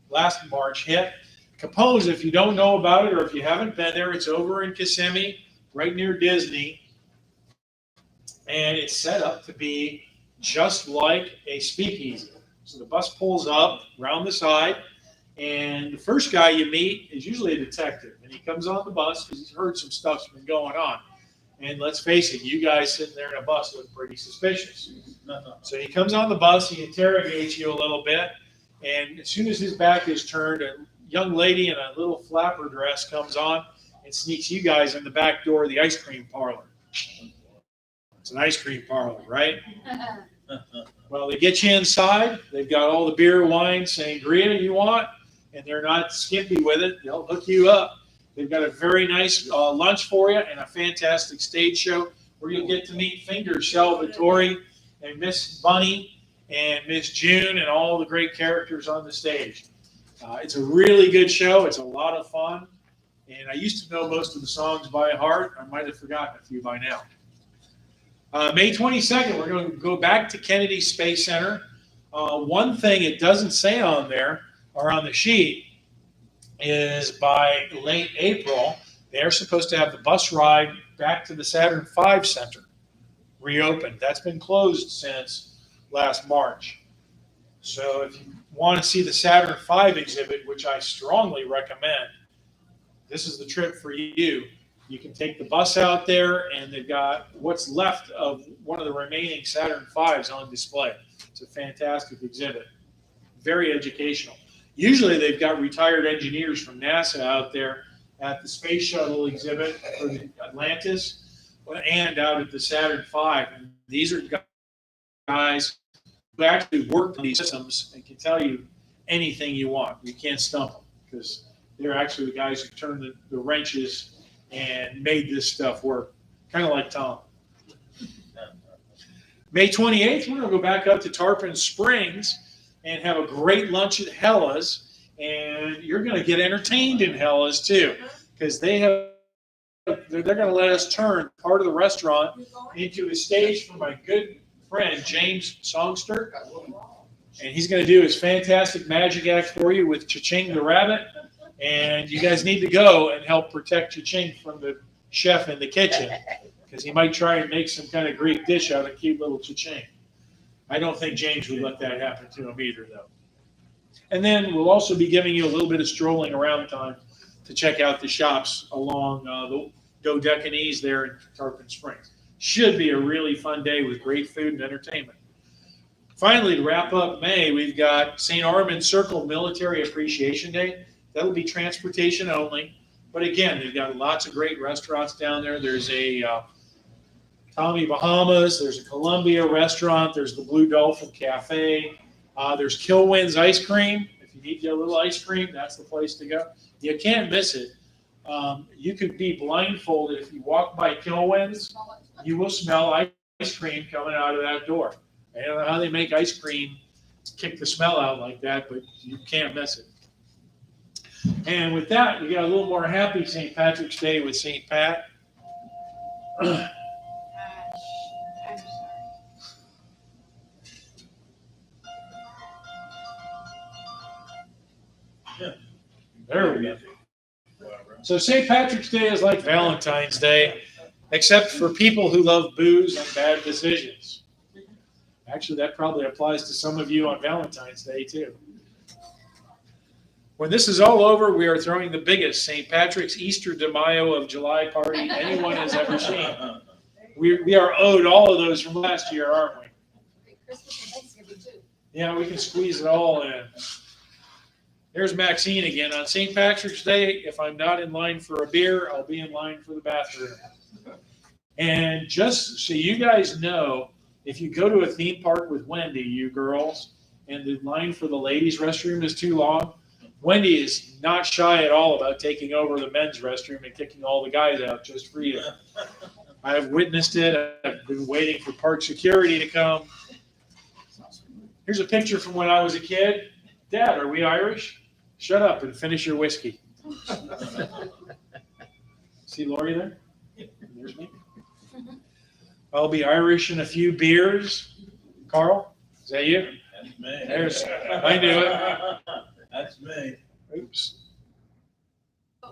last March hit. Capone's, if you don't know about it or if you haven't been there, it's over in Kissimmee. right near Disney. And it's set up to be just like a speakeasy. So the bus pulls up around the side, and the first guy you meet is usually a detective. And he comes on the bus because he's heard some stuff's been going on. And let's face it, you guys sitting there in a bus look pretty suspicious. So he comes on the bus, he interrogates you a little bit, and as soon as his back is turned, a young lady in a little flapper dress comes on and sneaks you guys in the back door of the ice cream parlor. It's an ice cream parlor, right? Well, they get you inside. They've got all the beer, wine, sangria you want, and they're not skimpy with it. They'll hook you up. They've got a very nice lunch for you and a fantastic stage show where you'll get to meet Finger Salvatore and Miss Bunny and Miss June and all the great characters on the stage. It's a really good show. It's a lot of fun. And I used to know most of the songs by heart. I might have forgotten a few by now. May 22nd, we're going to go back to Kennedy Space Center. One thing it doesn't say on there or on the sheet is by late April, they're supposed to have the bus ride back to the Saturn V Center reopened. That's been closed since last March. So if you want to see the Saturn V exhibit, which I strongly recommend, this is the trip for you. You can take the bus out there, and they've got what's left of one of the remaining Saturn V's on display. It's a fantastic exhibit. Very educational. Usually they've got retired engineers from NASA out there at the space shuttle exhibit for the Atlantis and out at the Saturn V. And these are guys who actually worked on these systems and can tell you anything you want. You can't stump them because they're actually the guys who turned the wrenches and made this stuff work, kind of like Tom. May 28th, we're going to go back up to Tarpon Springs and have a great lunch at Hella's, and you're going to get entertained in Hella's too, because they're going to let us turn part of the restaurant into a stage for my good friend James Songster, and he's going to do his fantastic magic act for you with Cha-Ching the rabbit, and you guys need to go and help protect Cha-Ching from the chef in the kitchen, because he might try and make some kind of Greek dish out of cute little Cha-Ching. I don't think James would let that happen to him either, though. And then we'll also be giving you a little bit of strolling around time to check out the shops along the Dodecanese there in Tarpon Springs. Should be a really fun day with great food and entertainment. Finally, to wrap up May, we've got St. Armand Circle Military Appreciation Day. That'll be transportation only. But again, they've got lots of great restaurants down there. There's a Tommy Bahamas, there's a Columbia restaurant, there's the Blue Dolphin Cafe, there's Kilwin's Ice Cream. If you need a little ice cream, that's the place to go. You can't miss it. You could be blindfolded if you walk by Kilwin's, you will smell ice cream coming out of that door. I don't know how they make ice cream kick the smell out like that, but you can't miss it. And with that, we got a little more happy St. Patrick's Day with St. Pat. There we go. So St. Patrick's Day is like Valentine's Day, except for people who love booze and bad decisions. Actually, that probably applies to some of you on Valentine's Day, too. When this is all over, we are throwing the biggest St. Patrick's Easter de Mayo of July party anyone has ever seen. We are owed all of those from last year, aren't we? Christmas and Thanksgiving too. Yeah, we can squeeze it all in. There's Maxine again. On St. Patrick's Day, if I'm not in line for a beer, I'll be in line for the bathroom. And just so you guys know, if you go to a theme park with Wendy, you girls, and the line for the ladies' restroom is too long, Wendy is not shy at all about taking over the men's restroom and kicking all the guys out just for you. I've witnessed it. I've been waiting for park security to come. Here's a picture from when I was a kid. Dad, are we Irish? Shut up and finish your whiskey. See Lori there? There's me. I'll be Irish in a few beers. Carl, is that you? That's me. There's, I knew it. That's me. Oops.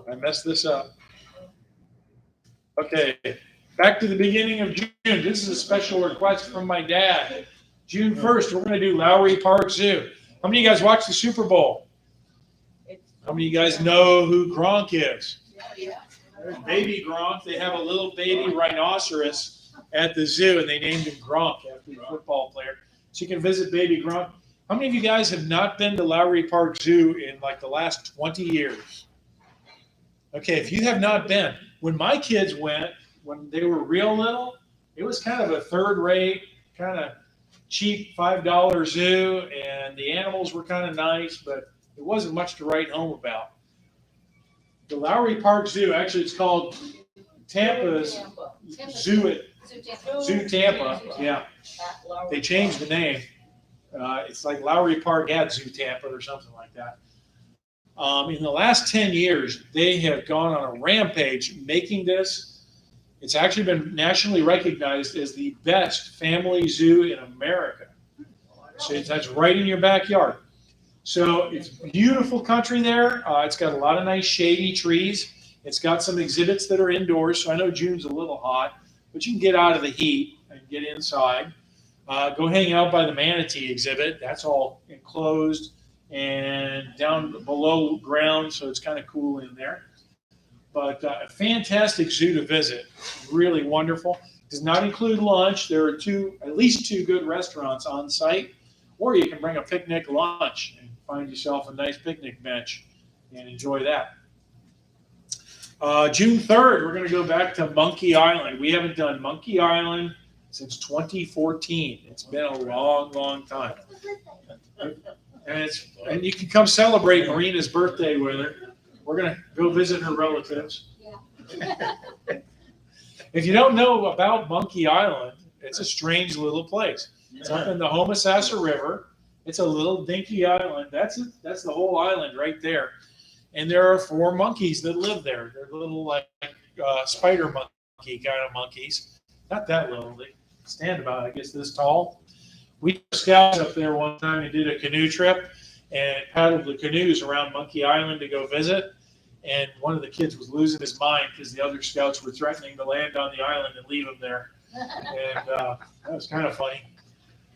I messed this up. Okay, back to the beginning of June. This is a special request from my dad. June 1st, we're going to do Lowry Park Zoo. How many of you guys watch the Super Bowl? How many of you guys know who Gronk is? There's baby Gronk. They have a little baby rhinoceros at the zoo, and they named him Gronk after the football player. So you can visit baby Gronk. How many of you guys have not been to Lowry Park Zoo in like the last 20 years? Okay, if you have not been, when my kids went, when they were real little, it was kind of a third-rate, kind of cheap $5 zoo, and the animals were kind of nice, but it wasn't much to write home about. The Lowry Park Zoo, actually it's called Tampa's Zoo Tampa. Yeah, they changed the name. It's like Lowry Park at Zoo Tampa or something like that. In the last 10 years, they have gone on a rampage making this. It's actually been nationally recognized as the best family zoo in America. So that's right in your backyard. So it's beautiful country there. It's got a lot of nice shady trees. It's got some exhibits that are indoors. So I know June's a little hot, but you can get out of the heat and get inside. Go hang out by the manatee exhibit. That's all enclosed and down below ground, so it's kind of cool in there. But a fantastic zoo to visit. Really wonderful. Does not include lunch. There are at least two good restaurants on site, or you can bring a picnic lunch and find yourself a nice picnic bench and enjoy that. June 3rd, we're going to go back to Monkey Island. We haven't done Monkey Island since 2014. It's been a long, long time. And you can come celebrate Marina's birthday with her. We're going to go visit her relatives. Yeah. If you don't know about Monkey Island, it's a strange little place. It's up in the Homosassa River. It's a little dinky island. That's it. That's the whole island right there. And there are 4 monkeys that live there. They're little like spider monkey kind of monkeys. Not that little. They stand about, I guess, this tall. We took scouts up there one time and did a canoe trip and paddled the canoes around Monkey Island to go visit. And one of the kids was losing his mind because the other scouts were threatening to land on the island and leave him there. And that was kind of funny.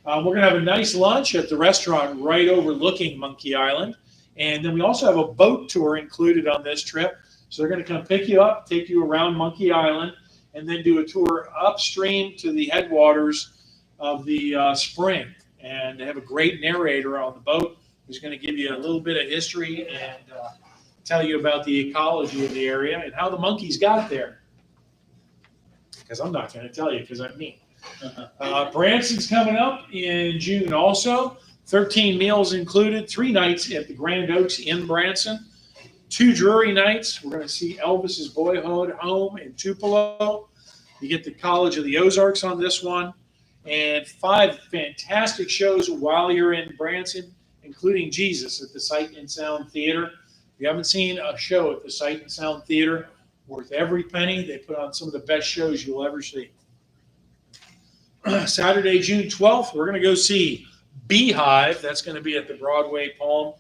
We're going to have a nice lunch at the restaurant right overlooking Monkey Island. And then we also have a boat tour included on this trip. So they're going to come pick you up, take you around Monkey Island, and then do a tour upstream to the headwaters of the spring. And they have a great narrator on the boat who's going to give you a little bit of history and tell you about the ecology of the area and how the monkeys got there. Because I'm not going to tell you because I'm mean. Branson's coming up in June also. 13 meals included, 3 nights at the Grand Oaks in Branson, 2 Drury nights. We're going to see Elvis's boyhood home in Tupelo. You get the College of the Ozarks on this one, and 5 fantastic shows while you're in Branson, including Jesus at the Sight and Sound Theater. If you haven't seen a show at the Sight and Sound Theater, worth every penny. They put on some of the best shows you'll ever see. Saturday, June 12th, we're going to go see Beehive. That's going to be at the Broadway Palm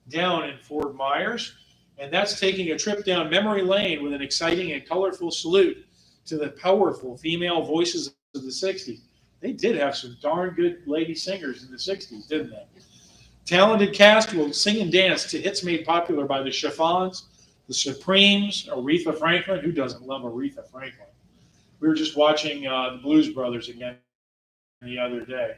down in Fort Myers. And that's taking a trip down memory lane with an exciting and colorful salute to the powerful female voices of the 60s. They did have some darn good lady singers in the 60s, didn't they? Talented cast will sing and dance to hits made popular by the Chiffons, the Supremes, Aretha Franklin. Who doesn't love Aretha Franklin? We were just watching the Blues Brothers again the other day.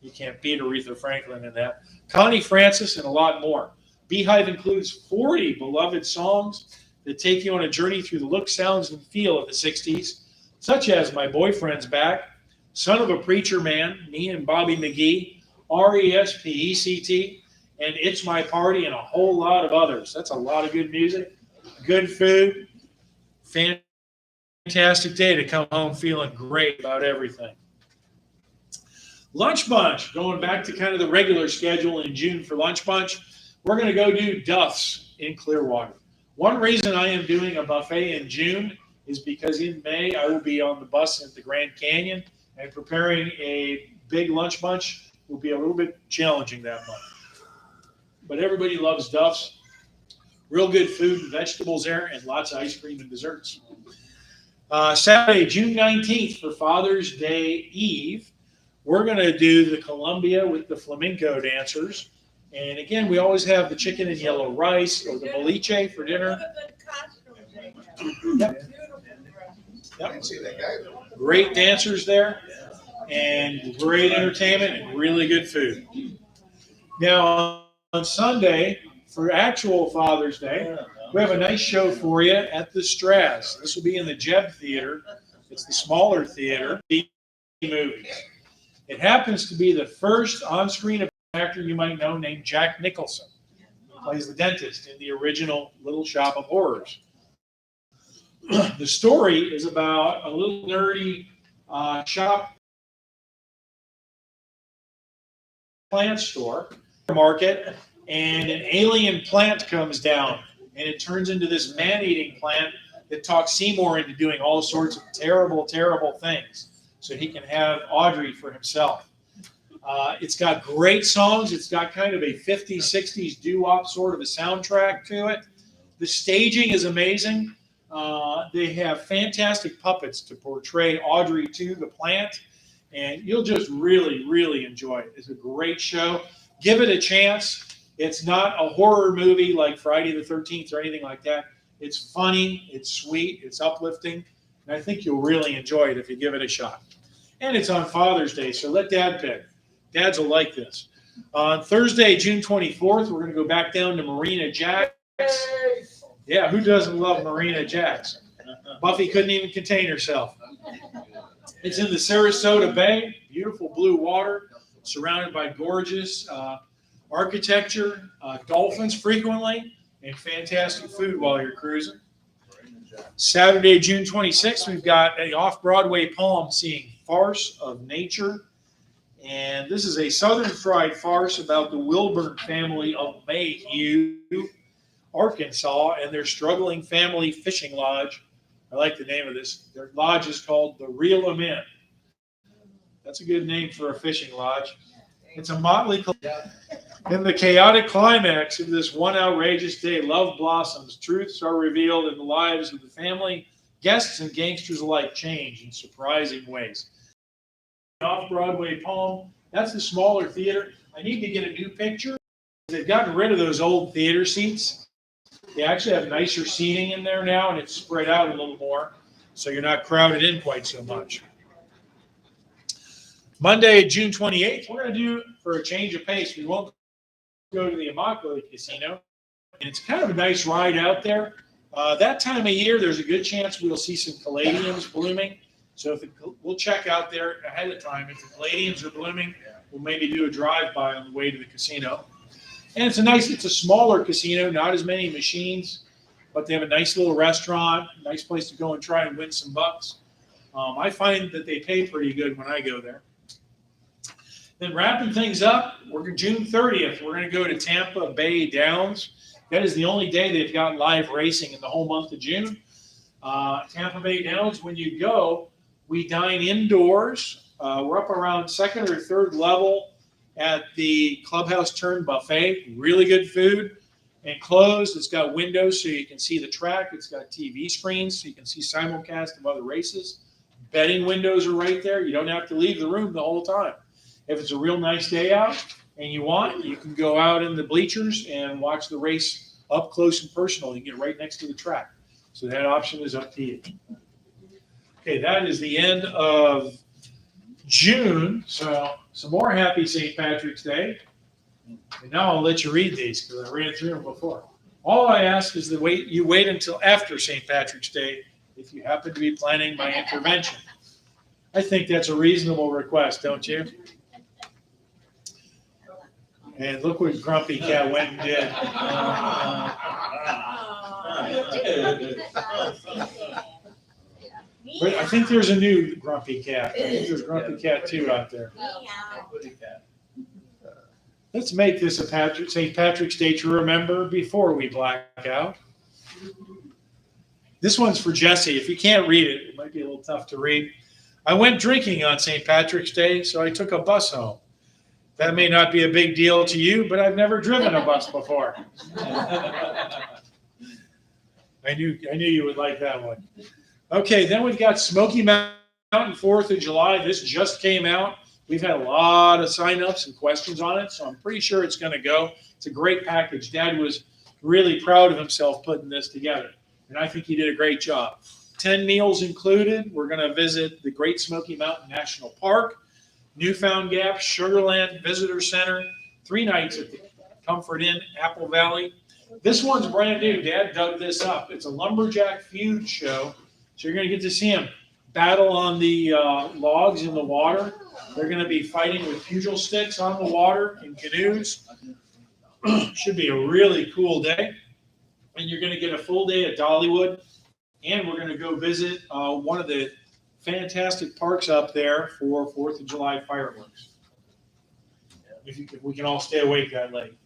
You can't beat Aretha Franklin in that. Connie Francis and a lot more. Beehive includes 40 beloved songs that take you on a journey through the look, sounds, and feel of the 60s, such as My Boyfriend's Back, Son of a Preacher Man, Me and Bobby McGee, R.E.S.P.E.C.T., and It's My Party, and a whole lot of others. That's a lot of good music, good food, fantastic day to come home feeling great about everything. Lunch Bunch, going back to kind of the regular schedule in June for Lunch Bunch, we're going to go do Duff's in Clearwater. One reason I am doing a buffet in June is because in May I will be on the bus at the Grand Canyon, and preparing a big lunch bunch will be a little bit challenging that month. But everybody loves Duff's. Real good food and vegetables there, and lots of ice cream and desserts. Saturday, June 19th for Father's Day Eve, we're going to do the Columbia with the flamenco dancers. And again, we always have the chicken and yellow rice or the boliche for dinner. Yep. I didn't see that guy. Great dancers there and great entertainment and really good food. Now, on Sunday, for actual Father's Day, we have a nice show for you at the Straz. This will be in the Jeb Theater. It's the smaller theater. Movies. It happens to be the first on-screen actor you might know named Jack Nicholson. He plays the dentist in the original Little Shop of Horrors. The story is about a little nerdy shop plant store market, and an alien plant comes down, and it turns into this man-eating plant that talks Seymour into doing all sorts of terrible, terrible things so he can have Audrey for himself. It's got great songs. It's got kind of a 50s, 60s doo-wop sort of a soundtrack to it. The staging is amazing. They have fantastic puppets to portray Audrey to the plant, and you'll just really, really enjoy it. It's a great show. Give it a chance. It's not a horror movie like Friday the 13th or anything like that. It's funny, it's sweet, it's uplifting, and I think you'll really enjoy it if you give it a shot. And it's on Father's Day, so let Dad pick. Dads will like this. On Thursday, June 24th, we're going to go back down to Marina Jack's. Yeah, who doesn't love Marina Jack's? Buffy couldn't even contain herself. It's in the Sarasota Bay, beautiful blue water, surrounded by gorgeous architecture, dolphins frequently, and fantastic food while you're cruising. Saturday, June 26th, we've got an off-Broadway poem seeing Farce of Nature. And this is a Southern fried farce about the Wilburn family of Mayhew, Arkansas, and their struggling family fishing lodge. I like the name of this. Their lodge is called the Reel 'Em In. That's a good name for a fishing lodge. It's a motley. In the chaotic climax of this one outrageous day, love blossoms, truths are revealed, and the lives of the family, guests, and gangsters alike change in surprising ways. Off-Broadway poem, that's the smaller theater. I need to get a new picture. They've gotten rid of those old theater seats. They actually have nicer seating in there now, and it's spread out a little more, so you're not crowded in quite so much. Monday, June 28th, we're going to do, for a change of pace, we won't go to the Immokalee Casino. And it's kind of a nice ride out there. That time of year, there's a good chance we'll see some caladiums blooming. So we'll check out there ahead of time. If the caladiums are blooming, we'll maybe do a drive-by on the way to the casino. And it's a smaller casino, not as many machines, but they have a nice little restaurant, nice place to go and try and win some bucks. I find that they pay pretty good when I go there. Then wrapping things up, we're June 30th. We're going to go to Tampa Bay Downs. That is the only day they've got live racing in the whole month of June. Tampa Bay Downs, when you go, we dine indoors. We're up around second or third level at the Clubhouse Turn Buffet. Really good food. Enclosed, it's got windows so you can see the track. It's got TV screens so you can see simulcast of other races. Betting windows are right there. You don't have to leave the room the whole time. If it's a real nice day out and you want, you can go out in the bleachers and watch the race up close and personal. You can get right next to the track. So that option is up to you. Okay, that is the end of June. So some more happy St. Patrick's Day. And now I'll let you read these because I ran through them before. All I ask is that you wait until after St. Patrick's Day if you happen to be planning my intervention. I think that's a reasonable request, don't you? And look what Grumpy Cat went and did. But I think there's a new Grumpy Cat. I think there's Grumpy Cat 2 out there. Let's make this a St. Patrick's Day to remember before we black out. This one's for Jesse. If you can't read it, it might be a little tough to read. I went drinking on St. Patrick's Day, so I took a bus home. That may not be a big deal to you, but I've never driven a bus before. I knew you would like that one. Okay, then we've got Smoky Mountain 4th of July. This just came out. We've had a lot of signups and questions on it, so I'm pretty sure it's going to go. It's a great package. Dad was really proud of himself putting this together, and I think he did a great job. 10 meals included. We're going to visit the Great Smoky Mountain National Park, Newfound Gap, Sugarland Visitor Center, 3 nights at the Comfort Inn, Apple Valley. This one's brand new. Dad dug this up. It's a lumberjack feud show. So you're going to get to see them battle on the logs in the water. They're going to be fighting with pugil sticks on the water in canoes. Should be a really cool day. And you're going to get a full day at Dollywood. And we're going to go visit one of the fantastic parks up there for 4th of July fireworks. If we can all stay awake that late.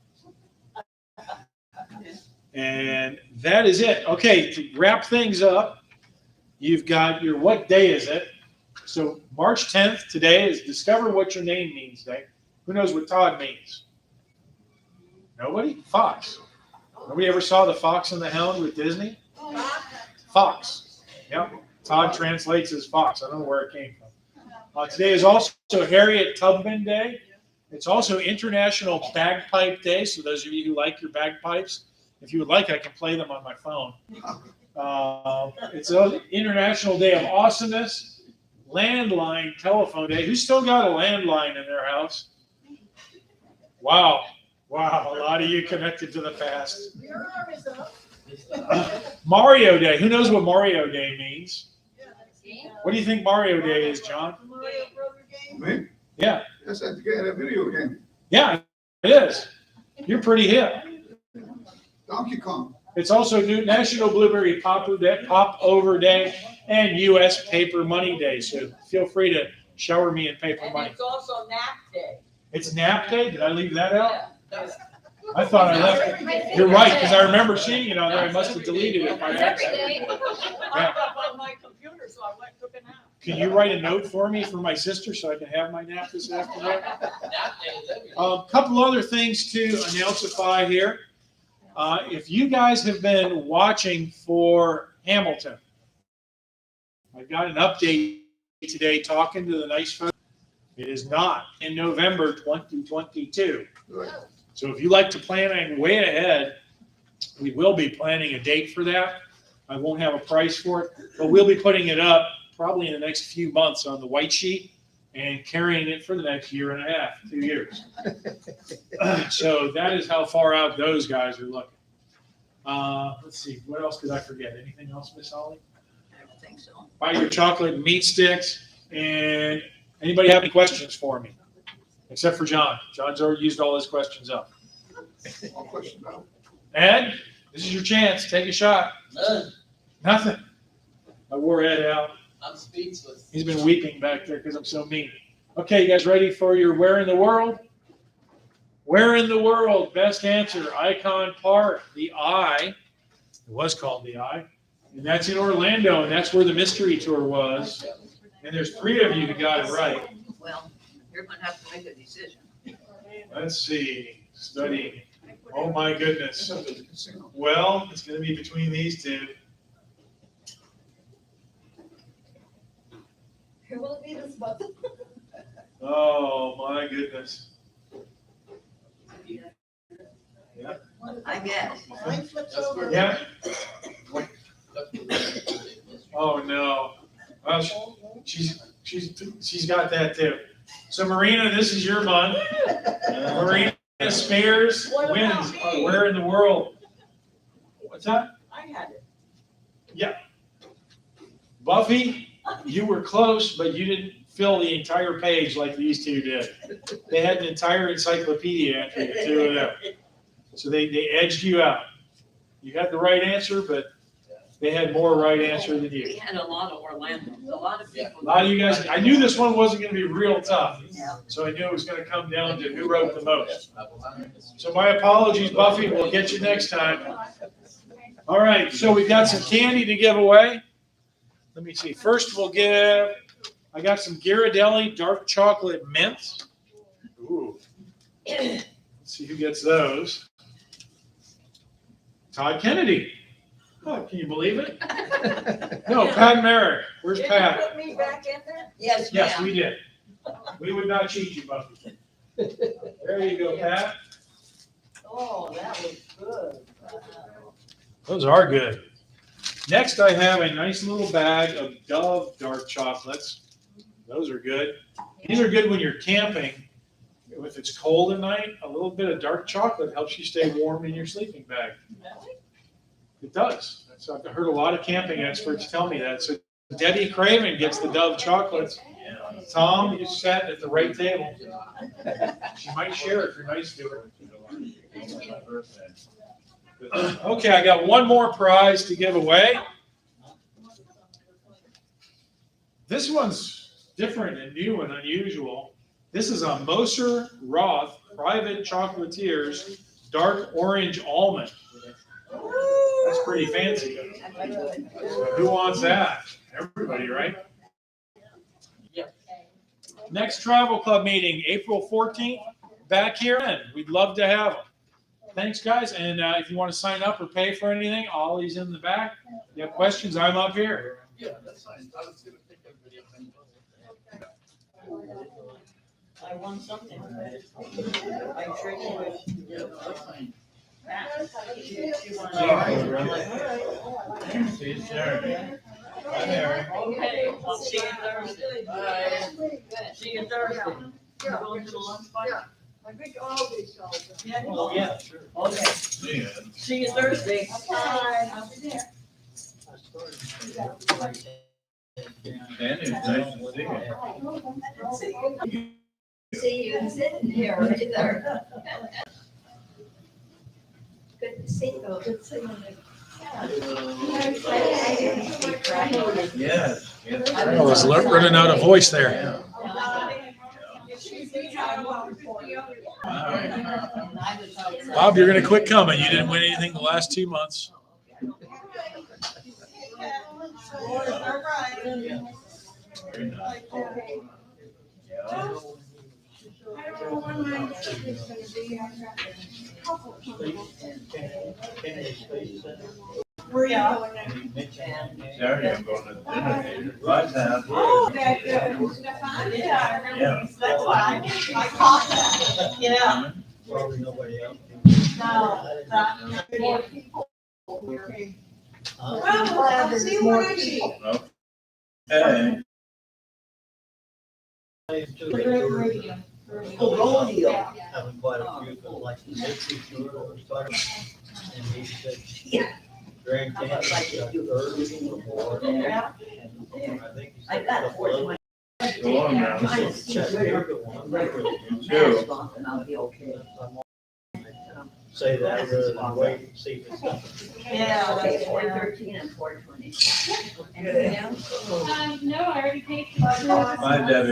And that is it. Okay, to wrap things up, you've got your what day is it? So March 10th today is Discover What Your Name Means Day. Who knows what Todd means? Nobody? Fox. Nobody ever saw The Fox and the Hound with Disney? Fox. Yep. Todd translates as Fox. I don't know where it came from. Today is also Harriet Tubman Day. It's also International Bagpipe Day. So those of you who like your bagpipes, if you would like, I can play them on my phone. It's an International Day of Awesomeness. Landline Telephone Day. Who's still got a landline in their house? Wow. Wow. A lot of you connected to the past. Your arm is up. Mario Day. Who knows what Mario Day means? What do you think Mario Day is, John? Mario Brother game. Me? Yeah. That's that video game. Yeah, it is. You're pretty hip. Donkey Kong. It's also National Blueberry Popover Day and U.S. Paper Money Day. So feel free to shower me in paper And money. it's also nap day. It's nap day. Did I leave that out? Yeah. I thought I left it. You're right, because I remember seeing it on there. I must have deleted it by accident. I looked up on my computer, so I went and took a nap. Can you write a note for me for my sister so I can have my nap this afternoon? A couple other things to announcify here. If you guys have been watching for Hamilton, I got an update today talking to the nice folks. It is not in November 2022. Right. So if you like to plan way ahead, we will be planning a date for that. I won't have a price for it, but we'll be putting it up probably in the next few months on the white sheet and carrying it for the next year and a half, 2 years. So that is how far out those guys are looking. Let's see, what else could I forget? Anything else, Miss Holly? I don't think so. Buy your chocolate and meat sticks. And anybody have any questions for me? Except for John. John's already used all his questions up. One question now. Ed, this is your chance. Take a shot. None. Nothing. I wore Ed out. I'm speechless. He's been weeping back there because I'm so mean. Okay, you guys ready for your Where in the World? Where in the world? Best answer, Icon Park. The Eye. It was called The Eye. And that's in Orlando, and that's where the mystery tour was. And there's 3 of you who got it right. Well, you're gonna have to make a decision. Let's see. Studying. Oh my goodness. Casino. Well, it's going to be between these 2. Who will it be this month? Oh my goodness. Yeah. I guess. Mine flips over. Yeah. Oh no. Well, she's got that too. So Marina, this is your month. Marina Spears What about wins. me? Where in the world? What's that? I had it. Yeah. Buffy, you were close, but you didn't fill the entire page like these 2 did. They had an entire encyclopedia entry, the 2 of them. So they edged you out. You had the right answer, but they had more right answer than We you. had a lot of Orlando, a lot of people. A lot of you guys, I knew this one wasn't going to be real tough. Yeah. So I knew it was going to come down to who wrote the most. So my apologies, Buffy. We'll get you next time. All right, so we've got some candy to give away. Let me see. First, I got some Ghirardelli dark chocolate mints. Ooh. Let's see who gets those. Todd Kennedy. Oh, can you believe it? No, Pat and Mary. Where's Did you Pat? put me back in there? Yes, Yes, ma'am. we did. We would not cheat you, Buffy. There you go, Pat. Oh, that was good. Those are good. Next, I have a nice little bag of Dove dark chocolates. Those are good. These are good when you're camping. If it's cold at night, a little bit of dark chocolate helps you stay warm in your sleeping bag. It does. So I've heard a lot of camping experts tell me that. So Debbie Craven gets the Dove chocolates. Tom, you sat at the right table. She might share if you're nice to her. Okay, I got one more prize to give away. This one's different and new and unusual. This is a Moser Roth Private Chocolatiers Dark Orange Almond. That's pretty fancy. Who wants that? Everybody, right? Yep. Next travel club meeting, April 14th, back here in. We'd love to have them. Thanks, guys. And if you want to sign up or pay for anything, Ollie's in the back. If you have questions, I'm up here. Yeah, that's fine. I was gonna take a video. I won something. I traded with. Yeah, that's fine. She won. See you Saturday. Bye, Mary. Okay, I'll see you Thursday. Bye. See you Thursday. You going to the lunch party? I think all these calls. Yeah. Oh, yeah, sure. Okay, See ya. see you Thursday. I'll be there. Danny, it's nice to see you. See you sitting here either. Good to see you. Good to see you. Yes. Yes. I was running out of voice there. Bob, you're going to quit coming. You didn't win anything the last 2 months. Very nice. Where are you going next? Saturday, I'm going to dinner. Rod's house. Oh, that, Stefan, yeah. Yeah. That's why I caught that. Yeah. Probably nobody else. More people. Okay. Huh? Well, I'll see what I see. Hey. Radio. Rodeo. Having quite a few, but like the 60 tour started. And he said, Grand Canyon, got 30 or more. Yeah. And I think he I said. got 420. Go on now. Chattanooga one. You too. And I'll be okay. Say that rather than wait and see if it's something. Yeah. Okay, 413 and 420. Anything else? No, I already paid. Bye, Debbie.